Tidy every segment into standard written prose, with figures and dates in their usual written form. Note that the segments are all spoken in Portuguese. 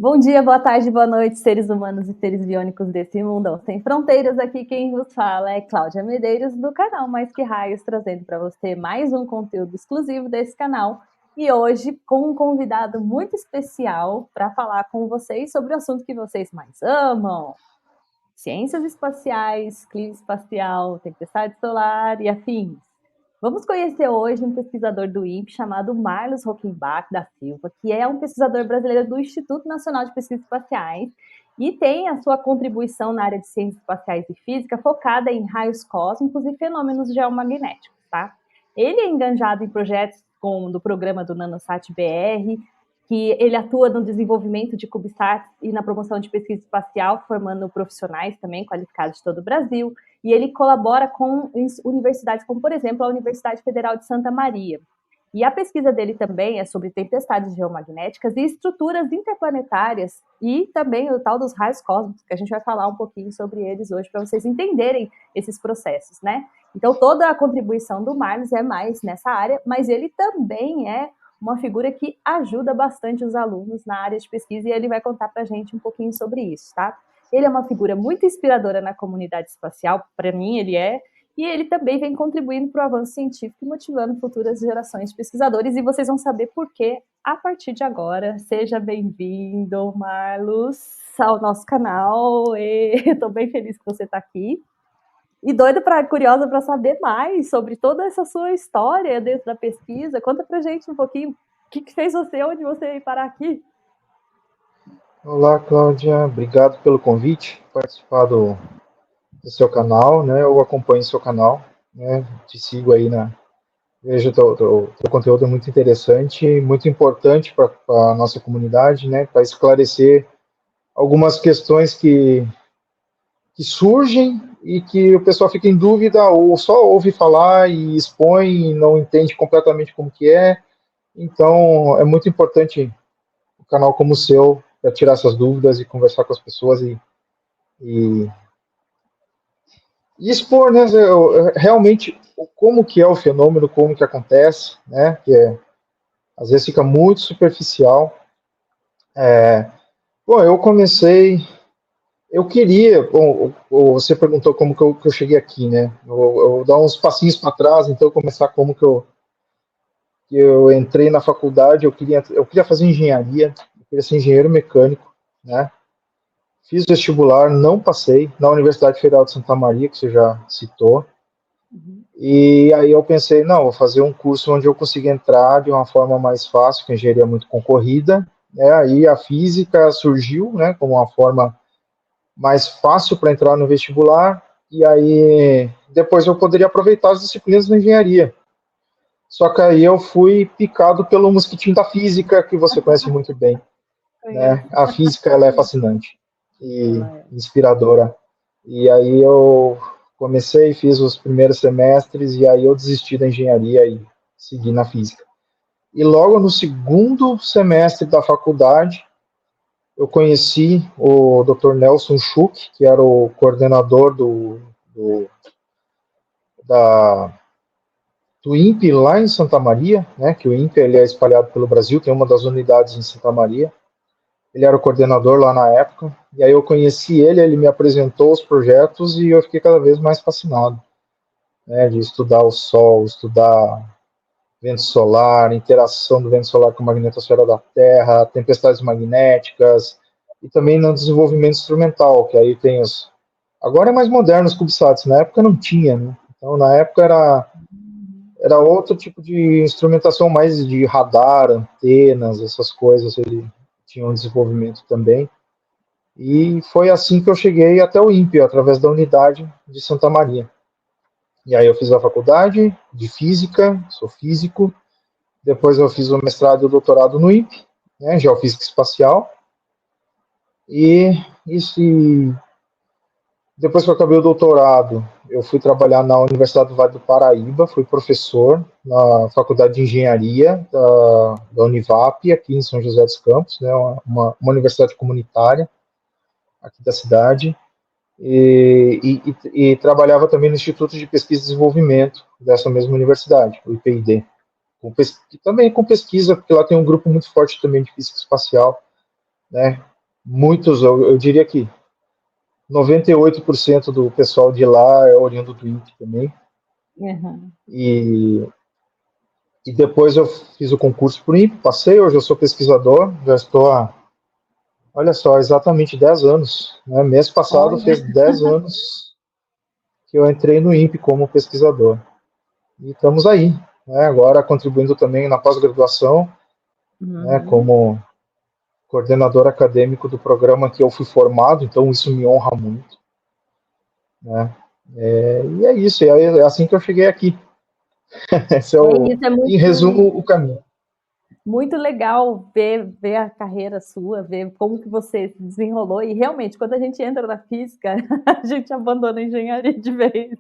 Bom dia, boa tarde, boa noite, seres humanos e seres biônicos desse mundão sem fronteiras. Aqui quem vos fala é Cláudia Medeiros, do canal Mais Que Raios, trazendo para você mais um conteúdo exclusivo desse canal. E hoje com um convidado muito especial para falar com vocês sobre o assunto que vocês mais amam: ciências espaciais, clima espacial, tempestade solar e afins. Vamos conhecer hoje um pesquisador do INPE chamado Marlos Rockenbach da Silva, que é um pesquisador brasileiro do Instituto Nacional de Pesquisas Espaciais e tem a sua contribuição na área de ciências espaciais e física focada em raios cósmicos e fenômenos geomagnéticos, tá? Ele é enganjado em projetos como do programa do NanoSat BR, que ele atua no desenvolvimento de CubeSats e na promoção de pesquisa espacial, formando profissionais também qualificados de todo o Brasil. E ele colabora com universidades como, por exemplo, a Universidade Federal de Santa Maria. E a pesquisa dele também é sobre tempestades geomagnéticas e estruturas interplanetárias e também o tal dos raios cósmicos, que a gente vai falar um pouquinho sobre eles hoje para vocês entenderem esses processos, né? Então, toda a contribuição do Marlos é mais nessa área, mas ele também é uma figura que ajuda bastante os alunos na área de pesquisa e ele vai contar para a gente um pouquinho sobre isso, tá? Ele é uma figura muito inspiradora na comunidade espacial, para mim ele é, e ele também vem contribuindo para o avanço científico e motivando futuras gerações de pesquisadores, e vocês vão saber por quê a partir de agora. Seja bem-vindo, Marlos, ao nosso canal. Estou bem feliz que você está aqui. E curiosa para saber mais sobre toda essa sua história dentro da pesquisa. Conta pra gente um pouquinho o que fez você, onde você ir parar aqui. Olá, Cláudia, obrigado pelo convite, participar do seu canal, né? Eu acompanho o seu canal, né? Te sigo aí vejo teu conteúdo é muito interessante, muito importante para a nossa comunidade, né? Para esclarecer algumas questões que surgem e que o pessoal fica em dúvida ou só ouve falar e expõe e não entende completamente como que é. Então, é muito importante um canal como o seu para tirar essas dúvidas e conversar com as pessoas e expor, né, realmente como que é o fenômeno, como que acontece, né, às vezes fica muito superficial. Bom, eu queria, bom, você perguntou como que eu cheguei aqui, né, eu vou dar uns passinhos para trás, então começar como que eu entrei na faculdade. Eu queria fazer engenharia, eu queria ser engenheiro mecânico, né, fiz vestibular, não passei, na Universidade Federal de Santa Maria, que você já citou. E aí eu pensei, não, vou fazer um curso onde eu consiga entrar de uma forma mais fácil, que a engenharia é muito concorrida, né? Aí a física surgiu, né, como uma forma mais fácil para entrar no vestibular, e aí depois eu poderia aproveitar as disciplinas da engenharia. Só que aí eu fui picado pelo mosquitinho da física, que você conhece muito bem, né? A física, ela é fascinante e inspiradora. E aí eu comecei, fiz os primeiros semestres, e aí eu desisti da engenharia e segui na física. E logo no segundo semestre da faculdade, eu conheci o Dr. Nelson Schuch, que era o coordenador da, do INPE lá em Santa Maria, né, que o INPE ele é espalhado pelo Brasil, tem uma das unidades em Santa Maria. Ele era o coordenador lá na época, e aí eu conheci ele me apresentou os projetos e eu fiquei cada vez mais fascinado, né, de estudar o Sol, estudar vento solar, interação do vento solar com a magnetosfera da Terra, tempestades magnéticas, e também no desenvolvimento instrumental, que aí tem os... Agora é mais moderno os CubeSats, na época não tinha, né? Então na época era outro tipo de instrumentação, mais de radar, antenas, essas coisas, ele tinha um desenvolvimento também. E foi assim que eu cheguei até o INPE, através da unidade de Santa Maria. E aí eu fiz a faculdade de física, sou físico, depois eu fiz o mestrado e o doutorado no INPE, né, Geofísica Espacial, e depois que eu acabei o doutorado, eu fui trabalhar na Universidade do Vale do Paraíba, fui professor na Faculdade de Engenharia da Univap, aqui em São José dos Campos, né, uma universidade comunitária aqui da cidade, e trabalhava também no Instituto de Pesquisa e Desenvolvimento dessa mesma universidade, o IPID, também com pesquisa, porque lá tem um grupo muito forte também de física espacial, né, muitos, eu diria que 98% do pessoal de lá é oriundo do INPE também. Uhum. E, e depois eu fiz o concurso para o INPE, passei, hoje eu sou pesquisador, já estou há, olha só, exatamente 10 anos. Né? Mês passado Olha. fez 10 anos que eu entrei no INPE como pesquisador. E estamos aí, né? Agora contribuindo também na pós-graduação, né? Uhum. Como coordenador acadêmico do programa que eu fui formado, então isso me honra muito. Né? E é isso, é assim que eu cheguei aqui. Esse é, É isso, é em resumo, o caminho. muito legal ver a carreira sua, ver como que você se desenrolou. E realmente, quando a gente entra na física, a gente abandona a engenharia de vez.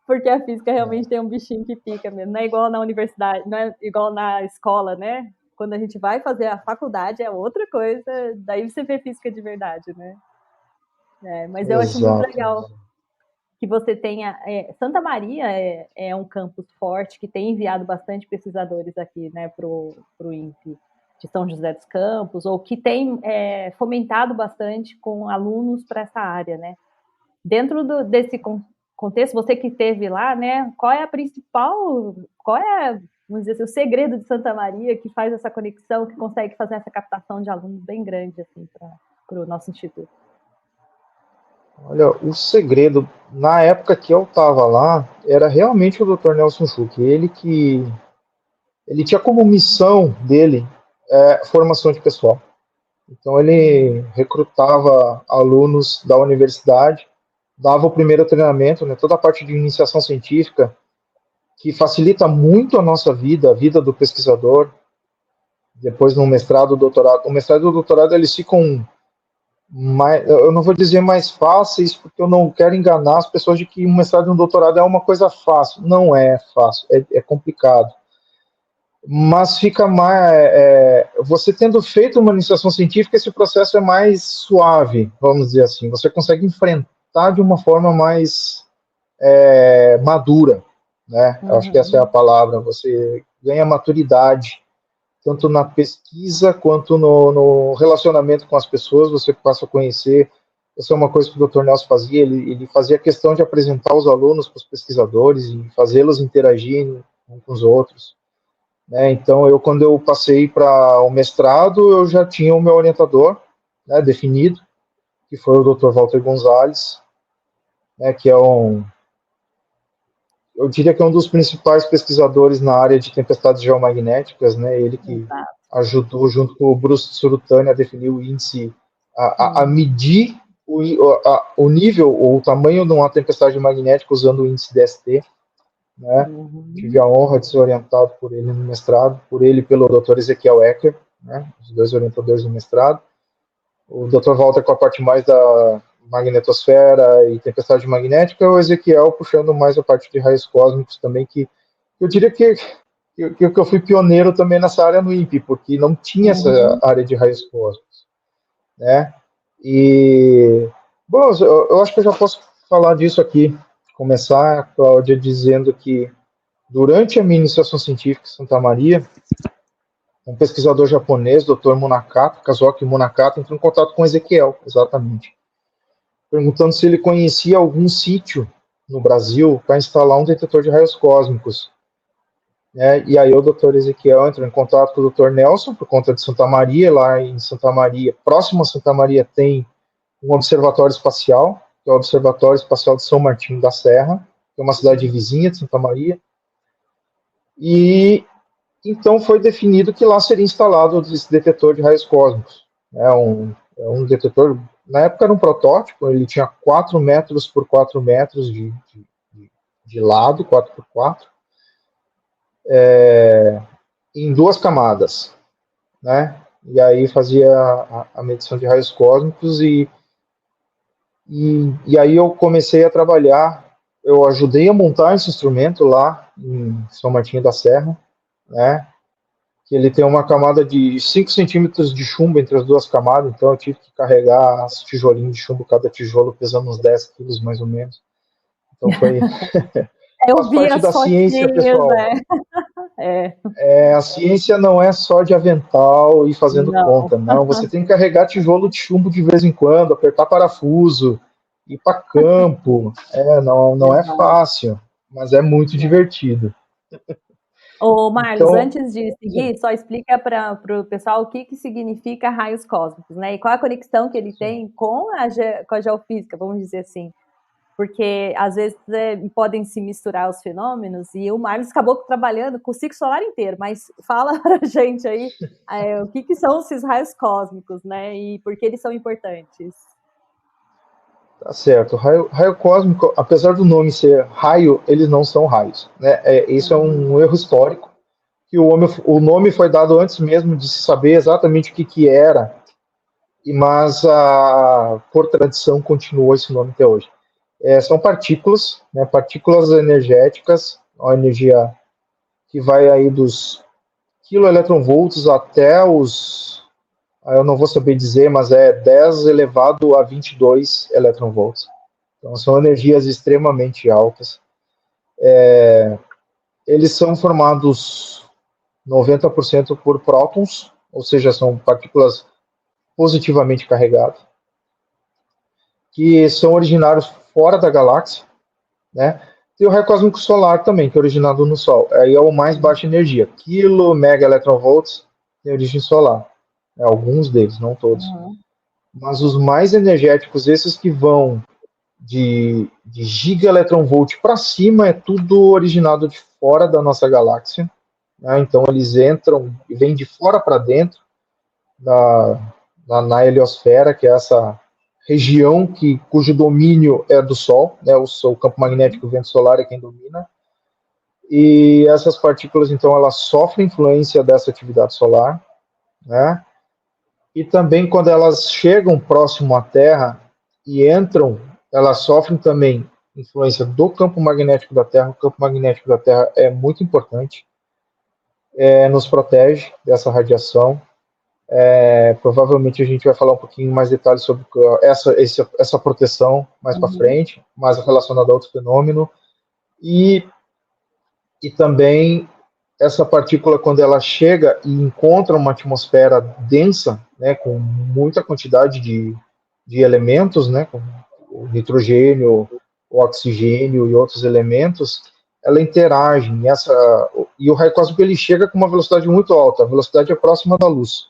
Porque a física realmente tem um bichinho que pica mesmo. Não é igual na universidade, não é igual na escola, né? Quando a gente vai fazer a faculdade é outra coisa, daí você vê física de verdade, né? Mas eu acho muito Exato. legal que você tenha. Santa Maria é um campus forte que tem enviado bastante pesquisadores aqui, né, para o INPE de São José dos Campos, ou que tem fomentado bastante com alunos para essa área, né? Dentro desse contexto, você que esteve lá, né? Qual é a principal, vamos dizer assim, o segredo de Santa Maria que faz essa conexão, que consegue fazer essa captação de alunos bem grande assim para o nosso instituto? Olha, o segredo, na época que eu estava lá, era realmente o Dr. Nelson Schuch. Ele tinha como missão dele formação de pessoal. Então ele recrutava alunos da universidade, dava o primeiro treinamento, né, toda a parte de iniciação científica, que facilita muito a nossa vida, a vida do pesquisador. Depois no mestrado, doutorado. O mestrado e o doutorado eles ficam mais, eu não vou dizer mais fáceis, porque eu não quero enganar as pessoas de que um mestrado e um doutorado é uma coisa fácil. Não é fácil, é complicado. Mas fica mais. Você tendo feito uma iniciação científica, esse processo é mais suave, vamos dizer assim. Você consegue enfrentar de uma forma mais madura, né? Eu acho que essa é a Uhum. palavra. Você ganha maturidade, tanto na pesquisa quanto no relacionamento com as pessoas. Você passa a conhecer. Essa é uma coisa que o Dr. Nelson fazia. Ele fazia questão de apresentar os alunos para os pesquisadores e fazê-los interagirem uns com os outros. Né? Então, quando eu passei para o mestrado, eu já tinha o meu orientador, né, definido, que foi o Dr. Walter Gonzalez, né, que eu diria que é um dos principais pesquisadores na área de tempestades geomagnéticas, né, ele que Exato. ajudou, junto com o Bruce Surutani, a definir o índice, a Uhum. medir o nível ou o tamanho de uma tempestade magnética usando o índice DST. Né? Tive Uhum. a honra de ser orientado por ele no mestrado, por ele e pelo Dr. Ezequiel Ecker, né? Os dois orientadores do mestrado. O Dr. Walter com a parte mais da magnetosfera e tempestade magnética, o Ezequiel puxando mais a parte de raios cósmicos também, que eu diria que eu fui pioneiro também nessa área no INPE, porque não tinha essa Uhum. área de raios cósmicos, né? E, bom, eu acho que eu já posso falar disso aqui. Começar, Cláudia, dizendo que durante a minha iniciação científica em Santa Maria, um pesquisador japonês, Dr. Munakata, Kazuaki Munakata, entrou em contato com Ezequiel, exatamente, perguntando se ele conhecia algum sítio no Brasil para instalar um detetor de raios cósmicos. Né? E aí o Dr. Ezequiel entrou em contato com o Dr. Nelson, por conta de Santa Maria, lá em Santa Maria, próximo a Santa Maria, tem um observatório espacial, que é o Observatório Espacial de São Martinho da Serra, que é uma cidade vizinha de Santa Maria, e então foi definido que lá seria instalado esse detetor de raios cósmicos. É um detetor, na época era um protótipo, ele tinha 4 metros por 4 metros de lado, 4 por 4, em 2 camadas, né? E aí fazia a medição de raios cósmicos e aí eu comecei a trabalhar, eu ajudei a montar esse instrumento lá em São Martinho da Serra, né? Que ele tem uma camada de 5 centímetros de chumbo entre as 2 camadas, então eu tive que carregar as tijolinhos de chumbo, cada tijolo pesando uns 10 quilos mais ou menos. Então Eu faz vi parte as da ciência, fotinhas, pessoal. né? A ciência não é só de avental e fazendo Não. conta, não. Você tem que carregar tijolo de chumbo de vez em quando, apertar parafuso, ir para campo. Não é Exato. fácil, mas é muito divertido. Ô, Marlos, Então, antes de sim, seguir, só explica para o pessoal o que, que significa raios cósmicos, né? E qual a conexão que ele sim. tem com a geofísica, vamos dizer assim. Porque às vezes podem se misturar os fenômenos, e o Marlos acabou trabalhando com o ciclo solar inteiro, mas fala para a gente aí o que, que são esses raios cósmicos, né? E por que eles são importantes. Tá certo. Raio cósmico, apesar do nome ser raio, eles não são raios, né? Isso é Uhum. um erro histórico, que o nome foi dado antes mesmo de se saber exatamente o que era, mas por tradição continuou esse nome até hoje. São partículas, né? Partículas energéticas, uma energia que vai aí dos quiloeletronvolts até os, eu não vou saber dizer, mas é 10 elevado a 22 eletronvolts. Então, são energias extremamente altas. Eles são formados 90% por prótons, ou seja, são partículas positivamente carregadas, que são originários fora da galáxia, né? Tem o raio cósmico solar também, que é originado no Sol. Aí é o mais baixa energia, mega eletronvolts, tem origem solar. Alguns deles, não todos. Uhum. Mas os mais energéticos, esses que vão de gigaelectronvolt para cima, é tudo originado de fora da nossa galáxia. Né? Então eles entram e vêm de fora para dentro na heliosfera, que é essa região cujo domínio é do Sol, né? O campo magnético, o vento solar é quem domina. E essas partículas, então, elas sofrem influência dessa atividade solar, né? E também quando elas chegam próximo à Terra e entram, elas sofrem também influência do campo magnético da Terra. O campo magnético da Terra é muito importante, nos protege dessa radiação. Provavelmente a gente vai falar um pouquinho mais detalhes sobre essa proteção mais para Uhum. frente, mais relacionada a outro fenômeno. E, e também essa partícula, quando ela chega e encontra uma atmosfera densa, né, com muita quantidade de elementos, né, com o nitrogênio, o oxigênio e outros elementos, ela interage. E o raio cósmico ele chega com uma velocidade muito alta, a velocidade é próxima da luz,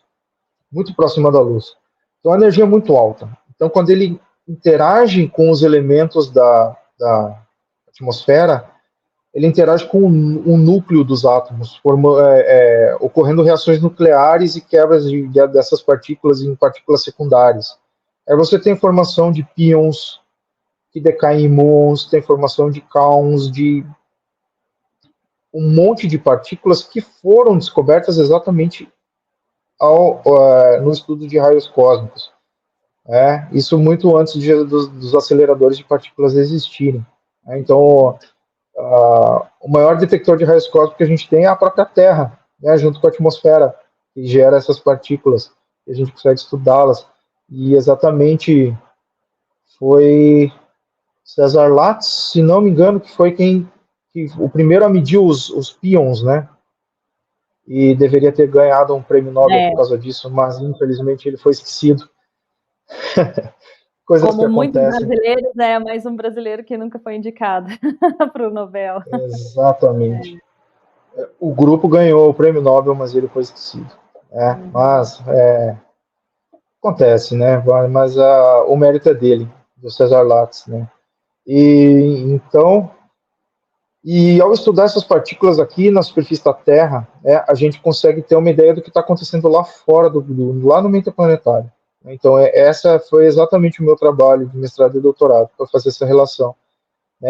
muito próxima da luz. Então a energia é muito alta. Então quando ele interage com os elementos da atmosfera, ele interage com o núcleo dos átomos, ocorrendo reações nucleares e quebras dessas partículas em partículas secundárias. Aí você tem formação de pions que decaem em muons, tem formação de kaons, de um monte de partículas que foram descobertas exatamente no estudo de raios cósmicos. Isso muito antes dos aceleradores de partículas existirem. Então, o maior detector de raios cósmicos que a gente tem é a própria Terra, né, junto com a atmosfera, que gera essas partículas, e a gente consegue estudá-las. E exatamente foi César Latz, se não me engano, que foi o primeiro a medir os pions, né? E deveria ter ganhado um prêmio Nobel por É, causa disso, mas infelizmente ele foi esquecido. Coisas que como muitos acontecem. brasileiros, é mais um brasileiro que nunca foi indicado para o Nobel. Exatamente. O grupo ganhou o prêmio Nobel, mas ele foi esquecido. Uhum. Mas acontece, né? Mas o mérito é dele, do César Latz, né? E então, ao estudar essas partículas aqui na superfície da Terra, a gente consegue ter uma ideia do que está acontecendo lá fora, lá no meio interplanetário. Então, essa foi exatamente o meu trabalho de mestrado e doutorado, para fazer essa relação.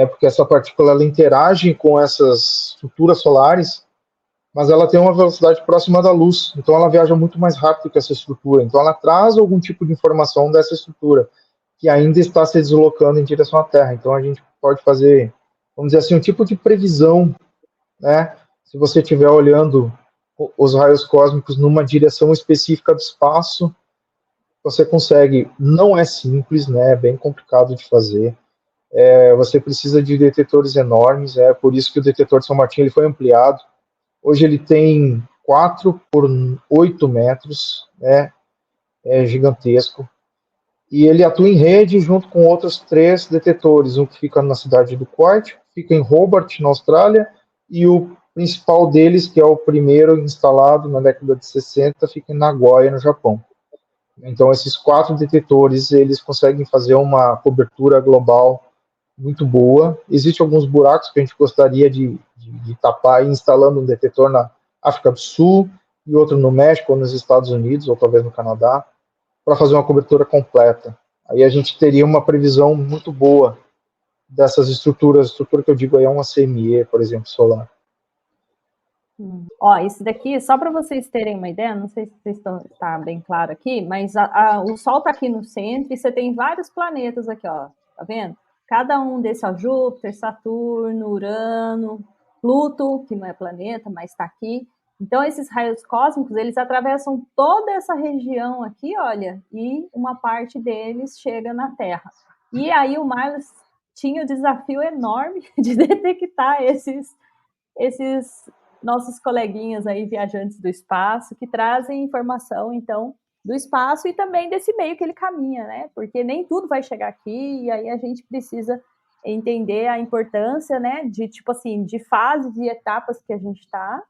Porque essa partícula ela interage com essas estruturas solares, mas ela tem uma velocidade próxima da luz, então ela viaja muito mais rápido que essa estrutura. Então, ela traz algum tipo de informação dessa estrutura, que ainda está se deslocando em direção à Terra. Então, a gente pode fazer, vamos dizer assim, um tipo de previsão, né? Se você estiver olhando os raios cósmicos numa direção específica do espaço, você consegue. Não é simples, né? É bem complicado de fazer. Você precisa de detetores enormes, por isso que o detetor de São Martinho ele foi ampliado. Hoje ele tem 4 por 8 metros, né? É gigantesco. E ele atua em rede junto com outros 3 detetores, um que fica na cidade do Kuwait, fica em Hobart, na Austrália, e o principal deles, que é o primeiro instalado na década de 60, fica em Nagoya, no Japão. Então, esses 4 detetores, eles conseguem fazer uma cobertura global muito boa. Existem alguns buracos que a gente gostaria de tapar, instalando um detetor na África do Sul, e outro no México, ou nos Estados Unidos, ou talvez no Canadá, para fazer uma cobertura completa. Aí a gente teria uma previsão muito boa dessas estruturas. A estrutura que eu digo aí é uma CME, por exemplo, solar. Ó, esse daqui, só para vocês terem uma ideia, não sei se vocês está bem claro aqui, mas o Sol está aqui no centro e você tem vários planetas aqui, ó, tá vendo? Cada um desses, ó, Júpiter, Saturno, Urano, Pluto, que não é planeta, mas está aqui. Então, esses raios cósmicos, eles atravessam toda essa região aqui, olha, e uma parte deles chega na Terra. E aí o Miles tinha o desafio enorme de detectar esses nossos coleguinhas aí, viajantes do espaço, que trazem informação, então, do espaço e também desse meio que ele caminha, né? Porque nem tudo vai chegar aqui, e aí a gente precisa entender a importância, né, de, tipo assim, de fases e etapas que a gente está,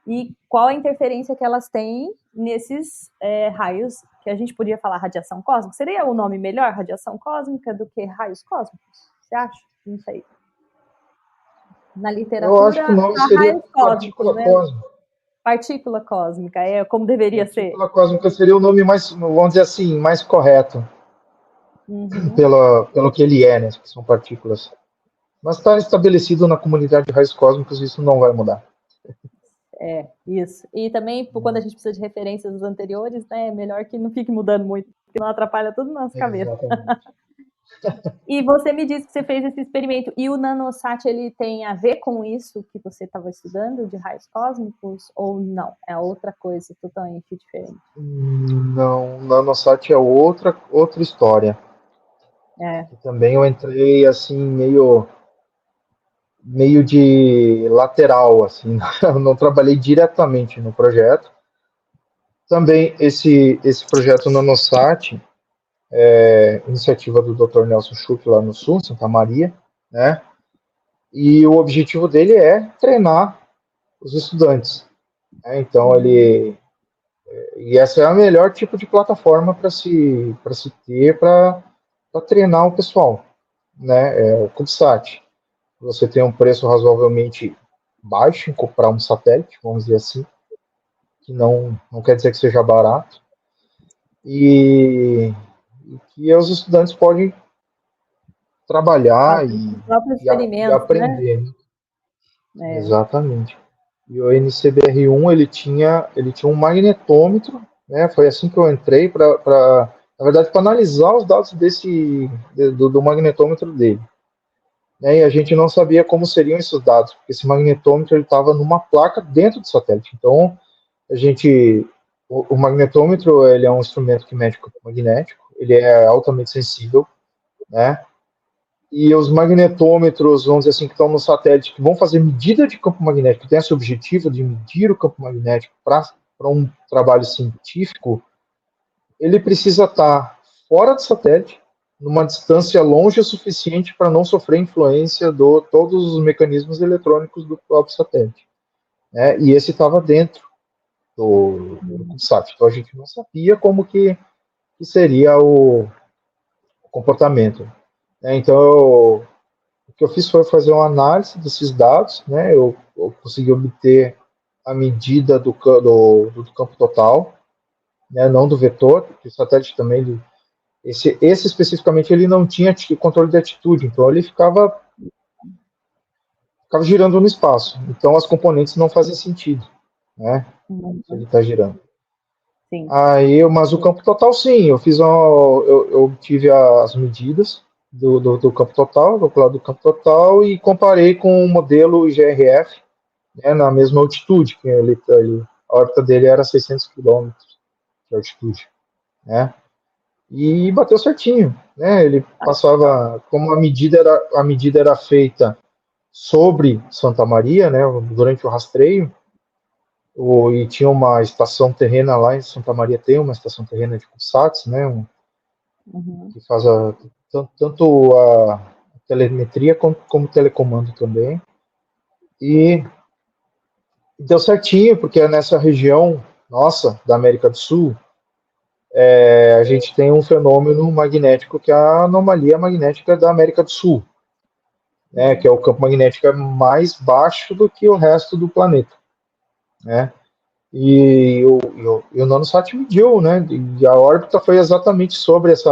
e qual a interferência que elas têm nesses raios, que a gente podia falar radiação cósmica. Seria o nome melhor, radiação cósmica, do que raios cósmicos? Você acha? Não sei. Na literatura, eu acho que o nome seria partícula né? cósmica. Partícula cósmica, é como deveria Partícula cósmica seria o nome mais, vamos dizer assim, mais correto, pelo que ele é, né? Que são partículas. Mas está estabelecido na comunidade de raios cósmicos, isso não vai mudar. É, isso. E também, quando a gente precisa de referências dos anteriores, né, é melhor que não fique mudando muito, porque não atrapalha tudo na nossa cabeça. E você me disse que você fez esse experimento. E o nanosat, ele tem a ver com isso que você estava estudando, de raios cósmicos, ou não? É outra coisa totalmente diferente? Não, nanosat é outra história. É. Também eu entrei, assim, meio de lateral, assim, não trabalhei diretamente no projeto. Também esse projeto nanosat, iniciativa do Dr. Nelson Schuch lá no Sul, Santa Maria, né? E o objetivo dele é treinar os estudantes, né? Então e essa é a melhor tipo de plataforma para se ter para treinar o pessoal, né? É o CubeSat. Você tem um preço razoavelmente baixo em comprar um satélite, vamos dizer assim, que não quer dizer que seja barato, e que os estudantes podem trabalhar e aprender. Né? Exatamente. E o NCBR1 ele tinha um magnetômetro, né? Foi assim que eu entrei na verdade, para analisar os dados do magnetômetro dele. Né? E a gente não sabia como seriam esses dados, porque esse magnetômetro estava numa placa dentro do satélite. Então, o magnetômetro ele é um instrumento que mede o campo magnético, ele é altamente sensível, né? E os magnetômetros, vamos dizer assim, que estão no satélite, que vão fazer medida de campo magnético, que tem esse objetivo de medir o campo magnético para um trabalho científico, ele precisa estar fora do satélite, numa distância longe o suficiente para não sofrer influência de todos os mecanismos eletrônicos do próprio satélite. Né? E esse estava dentro do CubeSat. Então a gente não sabia como que seria o comportamento. Então, o que eu fiz foi fazer uma análise desses dados, né? Eu consegui obter a medida do campo total, né? Não do vetor, porque o satélite também, esse especificamente, ele não tinha controle de altitude, então ele ficava girando no espaço. Então as componentes não fazem sentido, né? Se ele está girando. Sim. Mas o campo total, sim, eu obtive as medidas do campo total, do campo total, e comparei com o modelo GRF, né, na mesma altitude, que a órbita dele era 600 km de altitude, né, e bateu certinho, né, ele passava, como a medida era feita sobre Santa Maria, né, durante o rastreio, E tinha uma estação terrena lá em Santa Maria, tem uma estação terrena de CubeSats, né, que faz tanto a telemetria como telecomando também. E deu certinho, porque é nessa região nossa, da América do Sul, a gente tem um fenômeno magnético que é a anomalia magnética da América do Sul, né, que é o campo magnético mais baixo do que o resto do planeta, né? E o NanoSat mediu, né? E a órbita foi exatamente sobre essa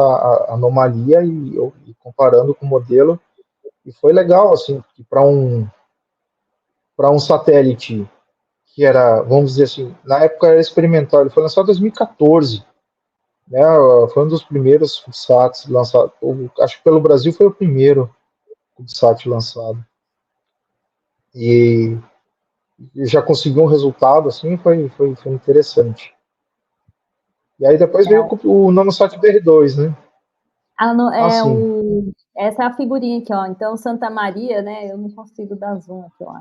anomalia e comparando com o modelo, e foi legal, assim, para um satélite que era, vamos dizer assim, na época era experimental, ele foi lançado em 2014, né? Foi um dos primeiros CubeSats lançados, acho que pelo Brasil foi o primeiro CubeSat lançado. E já conseguiu um resultado, assim, foi interessante. E aí depois veio o NanoSat BR2, né? Sim. Essa é a figurinha aqui, ó. Então, Santa Maria, né? Eu não consigo dar zoom aqui, ó.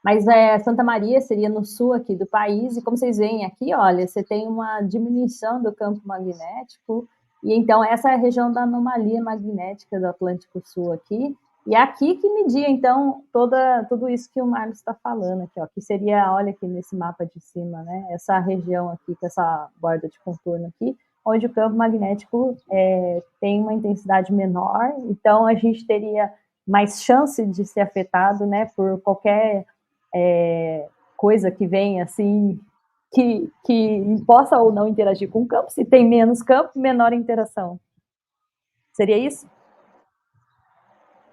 Mas Santa Maria seria no sul aqui do país, e como vocês veem aqui, olha, você tem uma diminuição do campo magnético, e então essa é a região da anomalia magnética do Atlântico Sul aqui, e é aqui que media, então, tudo isso que o Marcos está falando aqui, ó, que seria, olha aqui nesse mapa de cima, né, essa região aqui, com essa borda de contorno aqui, onde o campo magnético tem uma intensidade menor, então a gente teria mais chance de ser afetado, né, por qualquer coisa que vem assim, que possa ou não interagir com o campo. Se tem menos campo, menor interação. Seria isso?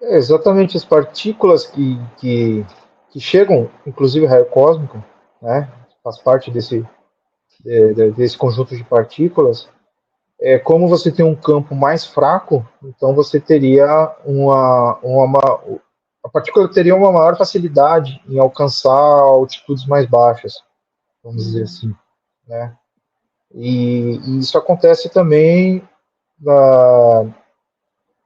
Exatamente, as partículas que chegam, inclusive raio cósmico, né, faz parte desse conjunto de partículas. Como você tem um campo mais fraco, então você teria a partícula teria uma maior facilidade em alcançar altitudes mais baixas, vamos dizer assim, né? E isso acontece também com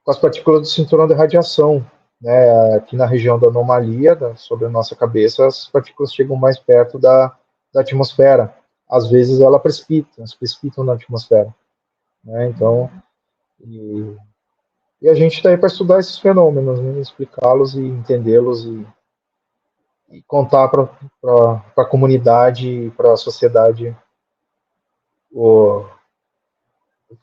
as partículas do cinturão de radiação, né? Aqui na região da anomalia, sobre a nossa cabeça, as partículas chegam mais perto da atmosfera. Às vezes elas precipitam na atmosfera, né? Então, e a gente está aí para estudar esses fenômenos, né? Explicá-los e entendê-los e contar para a comunidade, para a sociedade o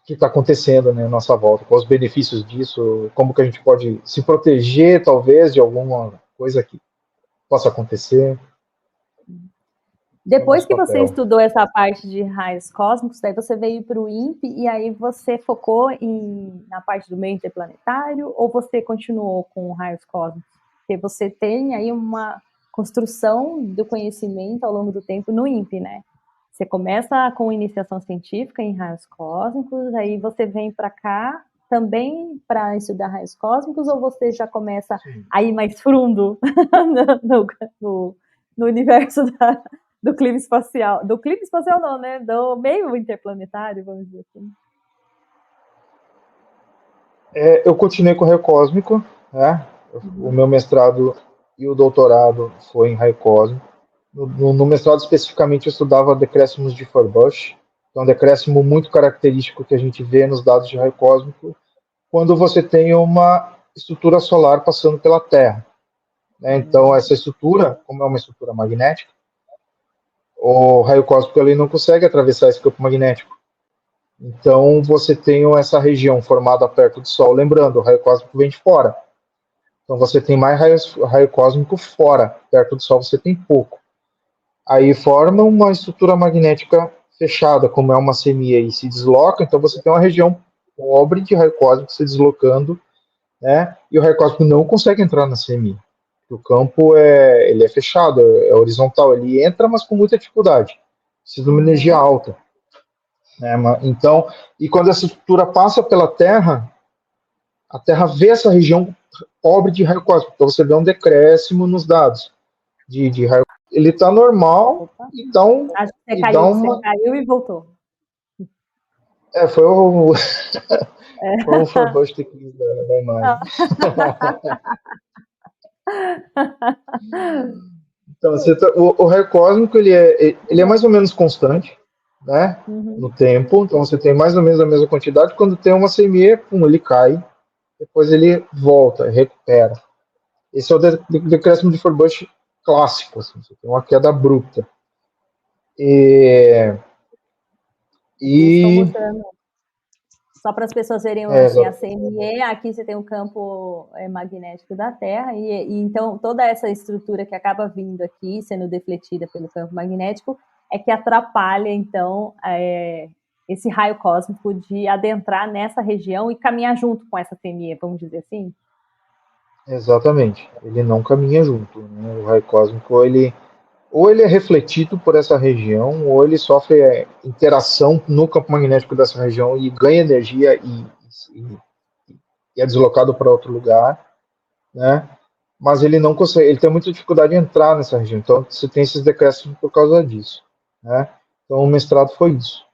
que está acontecendo, né, à nossa volta, quais os benefícios disso, como que a gente pode se proteger, talvez, de alguma coisa que possa acontecer. Depois que você estudou essa parte de raios cósmicos, daí você veio para o INPE e aí você focou na parte do meio interplanetário ou você continuou com raios cósmicos? Porque você tem aí uma construção do conhecimento ao longo do tempo no INPE, né? Você começa com iniciação científica em raios cósmicos, aí você vem para cá também para estudar raios cósmicos ou você já começa a ir mais fundo no universo do clima espacial não, né? Do meio interplanetário, vamos dizer assim. Eu continuei com o raio cósmico, né? O meu mestrado e o doutorado foi em raio cósmico. No mestrado, especificamente, eu estudava decréscimos de Furbush, que é um decréscimo muito característico que a gente vê nos dados de raio cósmico, quando você tem uma estrutura solar passando pela Terra. Né? Então, essa estrutura, como é uma estrutura magnética, o raio cósmico ele não consegue atravessar esse campo magnético. Então, você tem essa região formada perto do Sol. Lembrando, o raio cósmico vem de fora. Então, você tem mais raio cósmico fora. Perto do Sol, você tem pouco. Aí forma uma estrutura magnética fechada, como é uma CME, e se desloca. Então, você tem uma região pobre de raio cósmico se deslocando, né? E o raio cósmico não consegue entrar na CME. O campo ele é fechado, é horizontal. Ele entra, mas com muita dificuldade. Precisa de uma energia alta. Então, e quando essa estrutura passa pela Terra, a Terra vê essa região pobre de raio cósmico. Então você vê um decréscimo nos dados de raio. Ele está normal. Então, acho que você caiu e voltou. Foi o foi o Furbush da imagem. Então, o raio cósmico ele é mais ou menos constante, né, no tempo. Então você tem mais ou menos a mesma quantidade. Quando tem uma CME, pum, ele cai, depois ele volta, recupera. Esse é o decréscimo de Furbush clássico, assim, você tem uma queda abrupta. Eles estão mostrando, só para as pessoas verem assim, a CME, aqui você tem o campo magnético da Terra, e então toda essa estrutura que acaba vindo aqui, sendo defletida pelo campo magnético, é que atrapalha, então, esse raio cósmico de adentrar nessa região e caminhar junto com essa CME, vamos dizer assim? Exatamente, ele não caminha junto, né? O raio cósmico, ou ele é refletido por essa região, ou ele sofre interação no campo magnético dessa região e ganha energia e é deslocado para outro lugar, né? Mas ele não consegue, ele tem muita dificuldade de entrar nessa região, então você tem esses decréscimos por causa disso, né? Então o mestrado foi isso.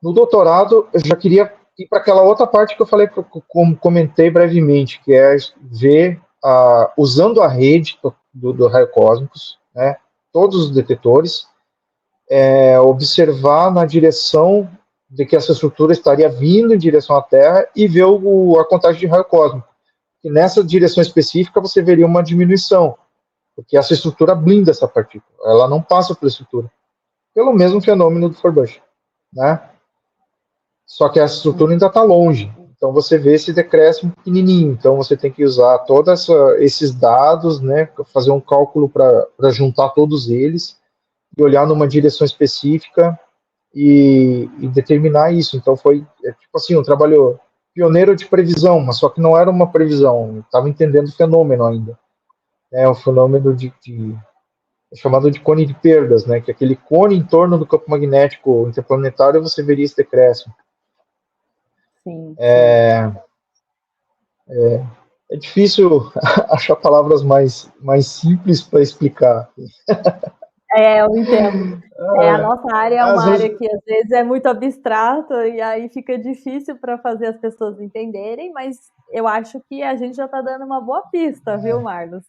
No doutorado, eu já queria ir para aquela outra parte que eu falei, comentei brevemente, que é ver, usando a rede do raio cósmicos, né, todos os detetores, observar na direção de que essa estrutura estaria vindo em direção à Terra e ver a contagem de raio cósmico. E nessa direção específica você veria uma diminuição, porque essa estrutura blinda essa partícula, ela não passa pela estrutura, pelo mesmo fenômeno do Furbush, né? Só que essa estrutura ainda está longe. Então você vê esse decréscimo pequenininho. Então você tem que usar todos esses dados, né, fazer um cálculo para juntar todos eles e olhar numa direção específica e determinar isso. Então foi tipo assim, um trabalho pioneiro de previsão, mas só que não era uma previsão. Estava entendendo o fenômeno ainda. É um fenômeno chamado de cone de perdas, né, que é aquele cone em torno do campo magnético interplanetário, você veria esse decréscimo. Sim. É difícil achar palavras mais simples para explicar. Eu entendo. A nossa área é uma área que às vezes é muito abstrata e aí fica difícil para fazer as pessoas entenderem, mas eu acho que a gente já está dando uma boa pista, viu, Marlos?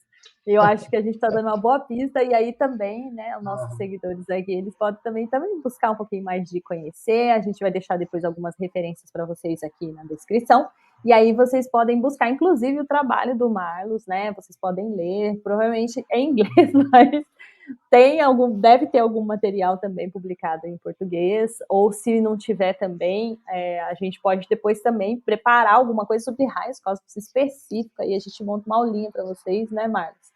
Eu acho que a gente está dando uma boa pista e aí também, né, os nossos seguidores aqui, eles podem também buscar um pouquinho mais de conhecer. A gente vai deixar depois algumas referências para vocês aqui na descrição. E aí vocês podem buscar, inclusive, o trabalho do Marlos, né? Vocês podem ler, provavelmente é em inglês, mas deve ter algum material também publicado em português, ou se não tiver também, a gente pode depois também preparar alguma coisa sobre raios cósmicos específica, e a gente monta uma aulinha para vocês, né, Marcos?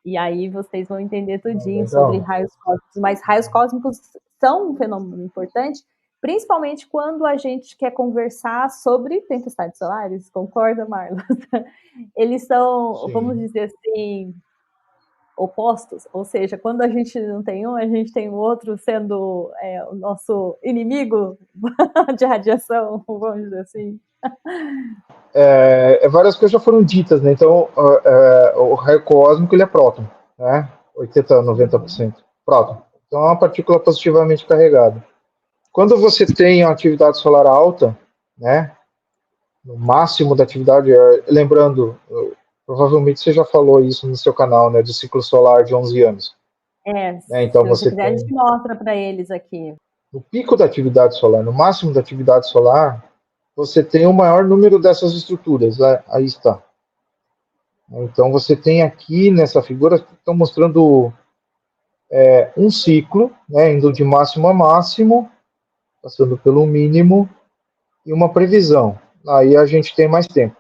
E aí vocês vão entender tudinho sobre raios cósmicos, mas raios cósmicos são um fenômeno importante, principalmente quando a gente quer conversar sobre tempestades solares, concorda, Marlos? Eles são, sim, vamos dizer assim, opostos, ou seja, quando a gente não tem um, a gente tem o outro sendo o nosso inimigo de radiação, vamos dizer assim. Várias coisas já foram ditas, né? Então, o raio cósmico ele é próton, né? 80% a 90% próton. Então, é uma partícula positivamente carregada. Quando você tem uma atividade solar alta, né? No máximo da atividade, lembrando, provavelmente você já falou isso no seu canal, né? Do ciclo solar de 11 anos. Então, se você quiser, a gente mostra para eles aqui. No pico da atividade solar, no máximo da atividade solar, você tem o maior número dessas estruturas. Aí está. Então, você tem aqui nessa figura, estão mostrando um ciclo, né, indo de máximo a máximo, passando pelo mínimo, e uma previsão. Aí a gente tem mais tempo.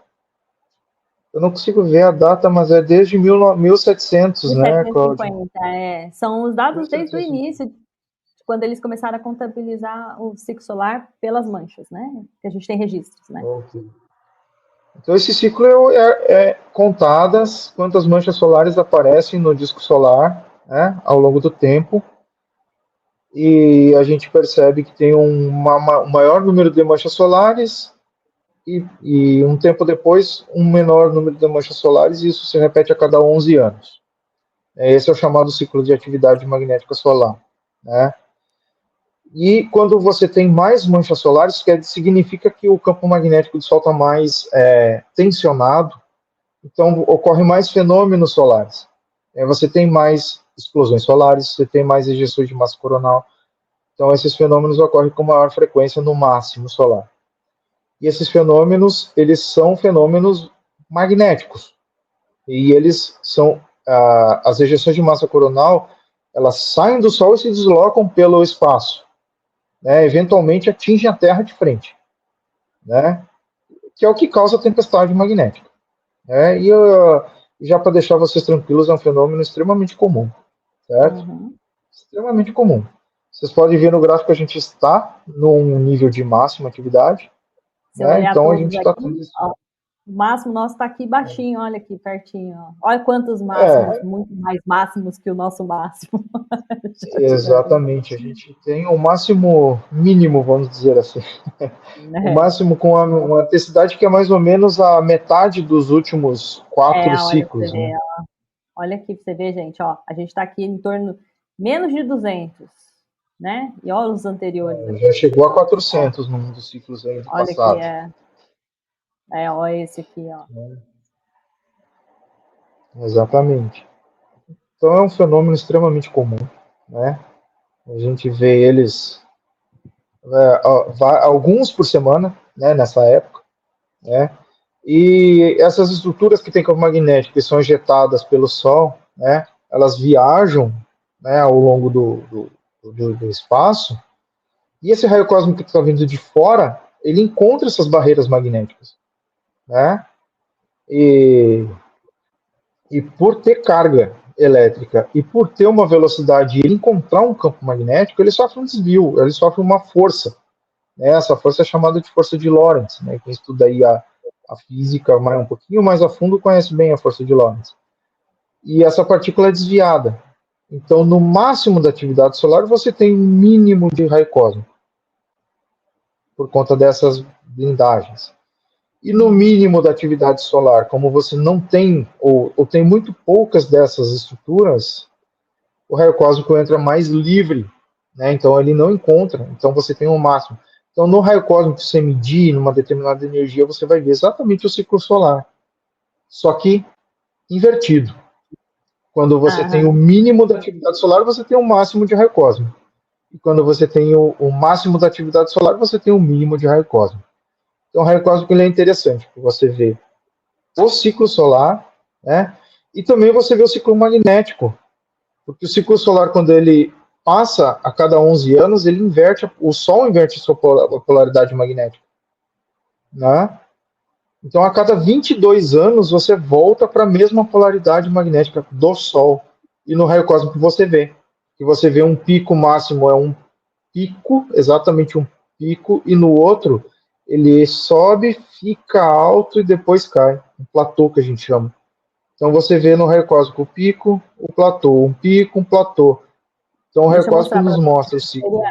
Eu não consigo ver a data, mas é desde 1700, 1750, né? São os dados desde o início, quando eles começaram a contabilizar o ciclo solar pelas manchas, né? Que a gente tem registros, né? Okay. Então, esse ciclo contadas quantas manchas solares aparecem no disco solar, né, ao longo do tempo, e a gente percebe que tem um maior número de manchas solares e um tempo depois um menor número de manchas solares, e isso se repete a cada 11 anos. Esse é o chamado ciclo de atividade magnética solar, né? E quando você tem mais manchas solares, significa que o campo magnético do Sol está mais tensionado, então ocorrem mais fenômenos solares. Você tem mais explosões solares, você tem mais ejeções de massa coronal. Então, esses fenômenos ocorrem com maior frequência no máximo solar. E esses fenômenos, eles são fenômenos magnéticos. E eles são, as ejeções de massa coronal, elas saem do Sol e se deslocam pelo espaço. Né? Eventualmente atingem a Terra de frente. Né? Que é o que causa a tempestade magnética. Né? E já para deixar vocês tranquilos, é um fenômeno extremamente comum. Certo? Extremamente comum. Vocês podem ver no gráfico que a gente está num nível de máxima atividade. Se Né? olhar Então a todos gente está aqui, tendo isso. ó, o máximo nosso está aqui baixinho, olha aqui, pertinho. Ó. Olha quantos máximos, muito mais máximos que o nosso máximo. Exatamente, a gente tem o máximo mínimo, vamos dizer assim. O Né? máximo com uma intensidade que é mais ou menos a metade dos últimos 4 Olha pra ciclos. você ver, Né? ó. Olha aqui para você ver, gente, ó, a gente está aqui em torno menos de 200, né? E olha os anteriores aqui. Já chegou a 400 num dos ciclos aí do Olha que passado. olha esse aqui, ó. Exatamente. Então é um fenômeno extremamente comum, né? A gente vê eles alguns por semana, né, nessa época, né? E essas estruturas que têm campo magnético que são injetadas pelo Sol, né, elas viajam, né, ao longo do espaço, e esse raio cósmico que está vindo de fora, ele encontra essas barreiras magnéticas. Né, e por ter carga elétrica e por ter uma velocidade e ele encontrar um campo magnético, ele sofre um desvio, ele sofre uma força. Né, essa força é chamada de força de Lorentz. Né, quem estuda aí a física um pouquinho mais a fundo conhece bem a força de Lorentz. E essa partícula é desviada. Então, no máximo da atividade solar, você tem um mínimo de raio cósmico, por conta dessas blindagens. E no mínimo da atividade solar, como você não tem, ou tem muito poucas dessas estruturas, o raio cósmico entra mais livre, né? Então ele não encontra, então você tem um máximo. Então no raio cósmico, se você medir numa determinada energia, você vai ver exatamente o ciclo solar, só que invertido. Quando você tem o mínimo da atividade solar, você tem o máximo de raio cósmico. E quando você tem o máximo da atividade solar, você tem o mínimo de raio cósmico. Então o raio cósmico ele é interessante, porque você vê o ciclo solar, né? E também você vê o ciclo magnético, porque o ciclo solar, quando ele passa a cada 11 anos, ele inverte, o Sol inverte sua polaridade magnética. Né? Então, a cada 22 anos, você volta para a mesma polaridade magnética do Sol. E no raio cósmico você vê. Que você vê um pico máximo, é um pico, exatamente um pico, e no outro, ele sobe, fica alto e depois cai. Um platô que a gente chama. Então, você vê no raio cósmico o pico, o platô, um pico, um platô. Então, o raio Deixa eu cósmico mostrar para nos mostra o ciclo.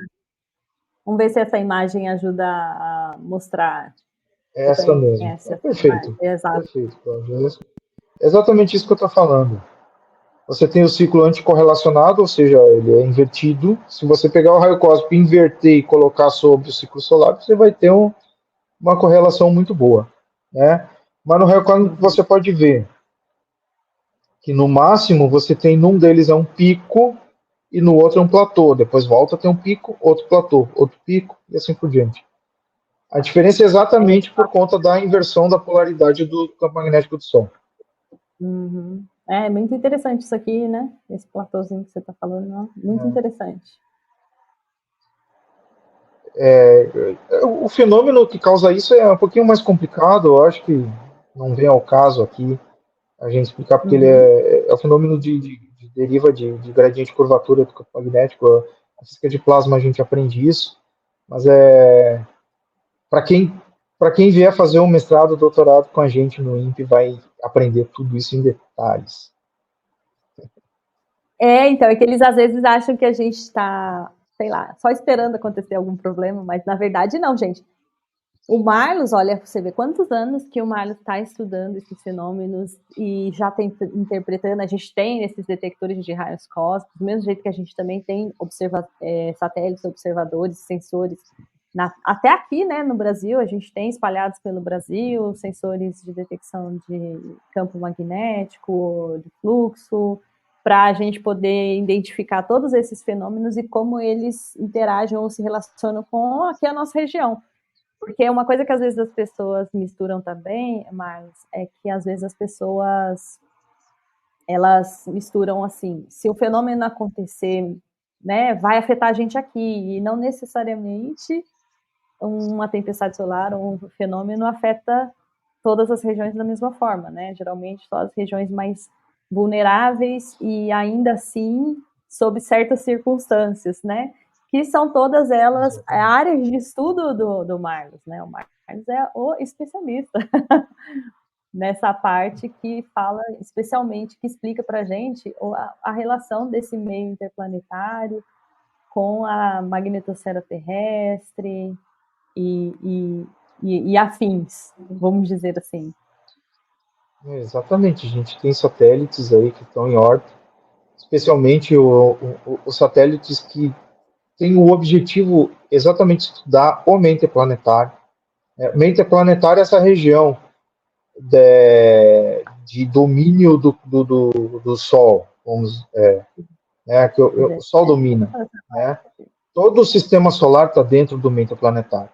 Vamos ver se essa imagem ajuda a mostrar. Essa mesmo. É perfeito. Exato. Perfeito, Cláudio. É exatamente isso que eu estou falando. Você tem o ciclo anticorrelacionado, ou seja, ele é invertido. Se você pegar o raio cósmico, inverter e colocar sobre o ciclo solar, você vai ter uma correlação muito boa. Né? Mas no raio cósmico você pode ver que no máximo você tem num deles é um pico e no outro é um platô. Depois volta a ter um pico, outro platô, outro pico e assim por diante. A diferença é exatamente por conta da inversão da polaridade do campo magnético do Sol. Uhum. É muito interessante isso aqui, né? Esse platôzinho que você está falando, não? Muito interessante. O fenômeno que causa isso é um pouquinho mais complicado, eu acho que não vem ao caso aqui a gente explicar, porque ele é um fenômeno de deriva de gradiente de curvatura do campo magnético. A física de plasma a gente aprende isso, mas para quem vier fazer um mestrado, doutorado com a gente no INPE, vai aprender tudo isso em detalhes. Então, é que eles às vezes acham que a gente está, sei lá, só esperando acontecer algum problema, mas na verdade não, gente. O Marlos, olha, você vê quantos anos que o Marlos está estudando esses fenômenos e já está interpretando. A gente tem esses detectores de raios cósmicos, do mesmo jeito que a gente também tem satélites, observadores, sensores. Até aqui, né, no Brasil, a gente tem espalhados pelo Brasil sensores de detecção de campo magnético, de fluxo, para a gente poder identificar todos esses fenômenos e como eles interagem ou se relacionam com aqui a nossa região. Porque uma coisa que às vezes as pessoas misturam também, mas é que às vezes as pessoas elas misturam assim, se o fenômeno acontecer, né, vai afetar a gente aqui, e não necessariamente uma tempestade solar ou um fenômeno afeta todas as regiões da mesma forma, né? Geralmente só as regiões mais vulneráveis e ainda assim sob certas circunstâncias, né? Que são todas elas áreas de estudo do Marlos, né? O Marlos é o especialista nessa parte que fala especialmente, que explica para a gente a relação desse meio interplanetário com a magnetosfera terrestre e afins, vamos dizer assim. Exatamente, a gente tem satélites aí que estão em órbita, especialmente os satélites que têm o objetivo exatamente de estudar o meio interplanetário. O meio interplanetário é essa região de domínio do Sol, vamos, que o Sol domina, né? Todo o sistema solar está dentro do meio interplanetário,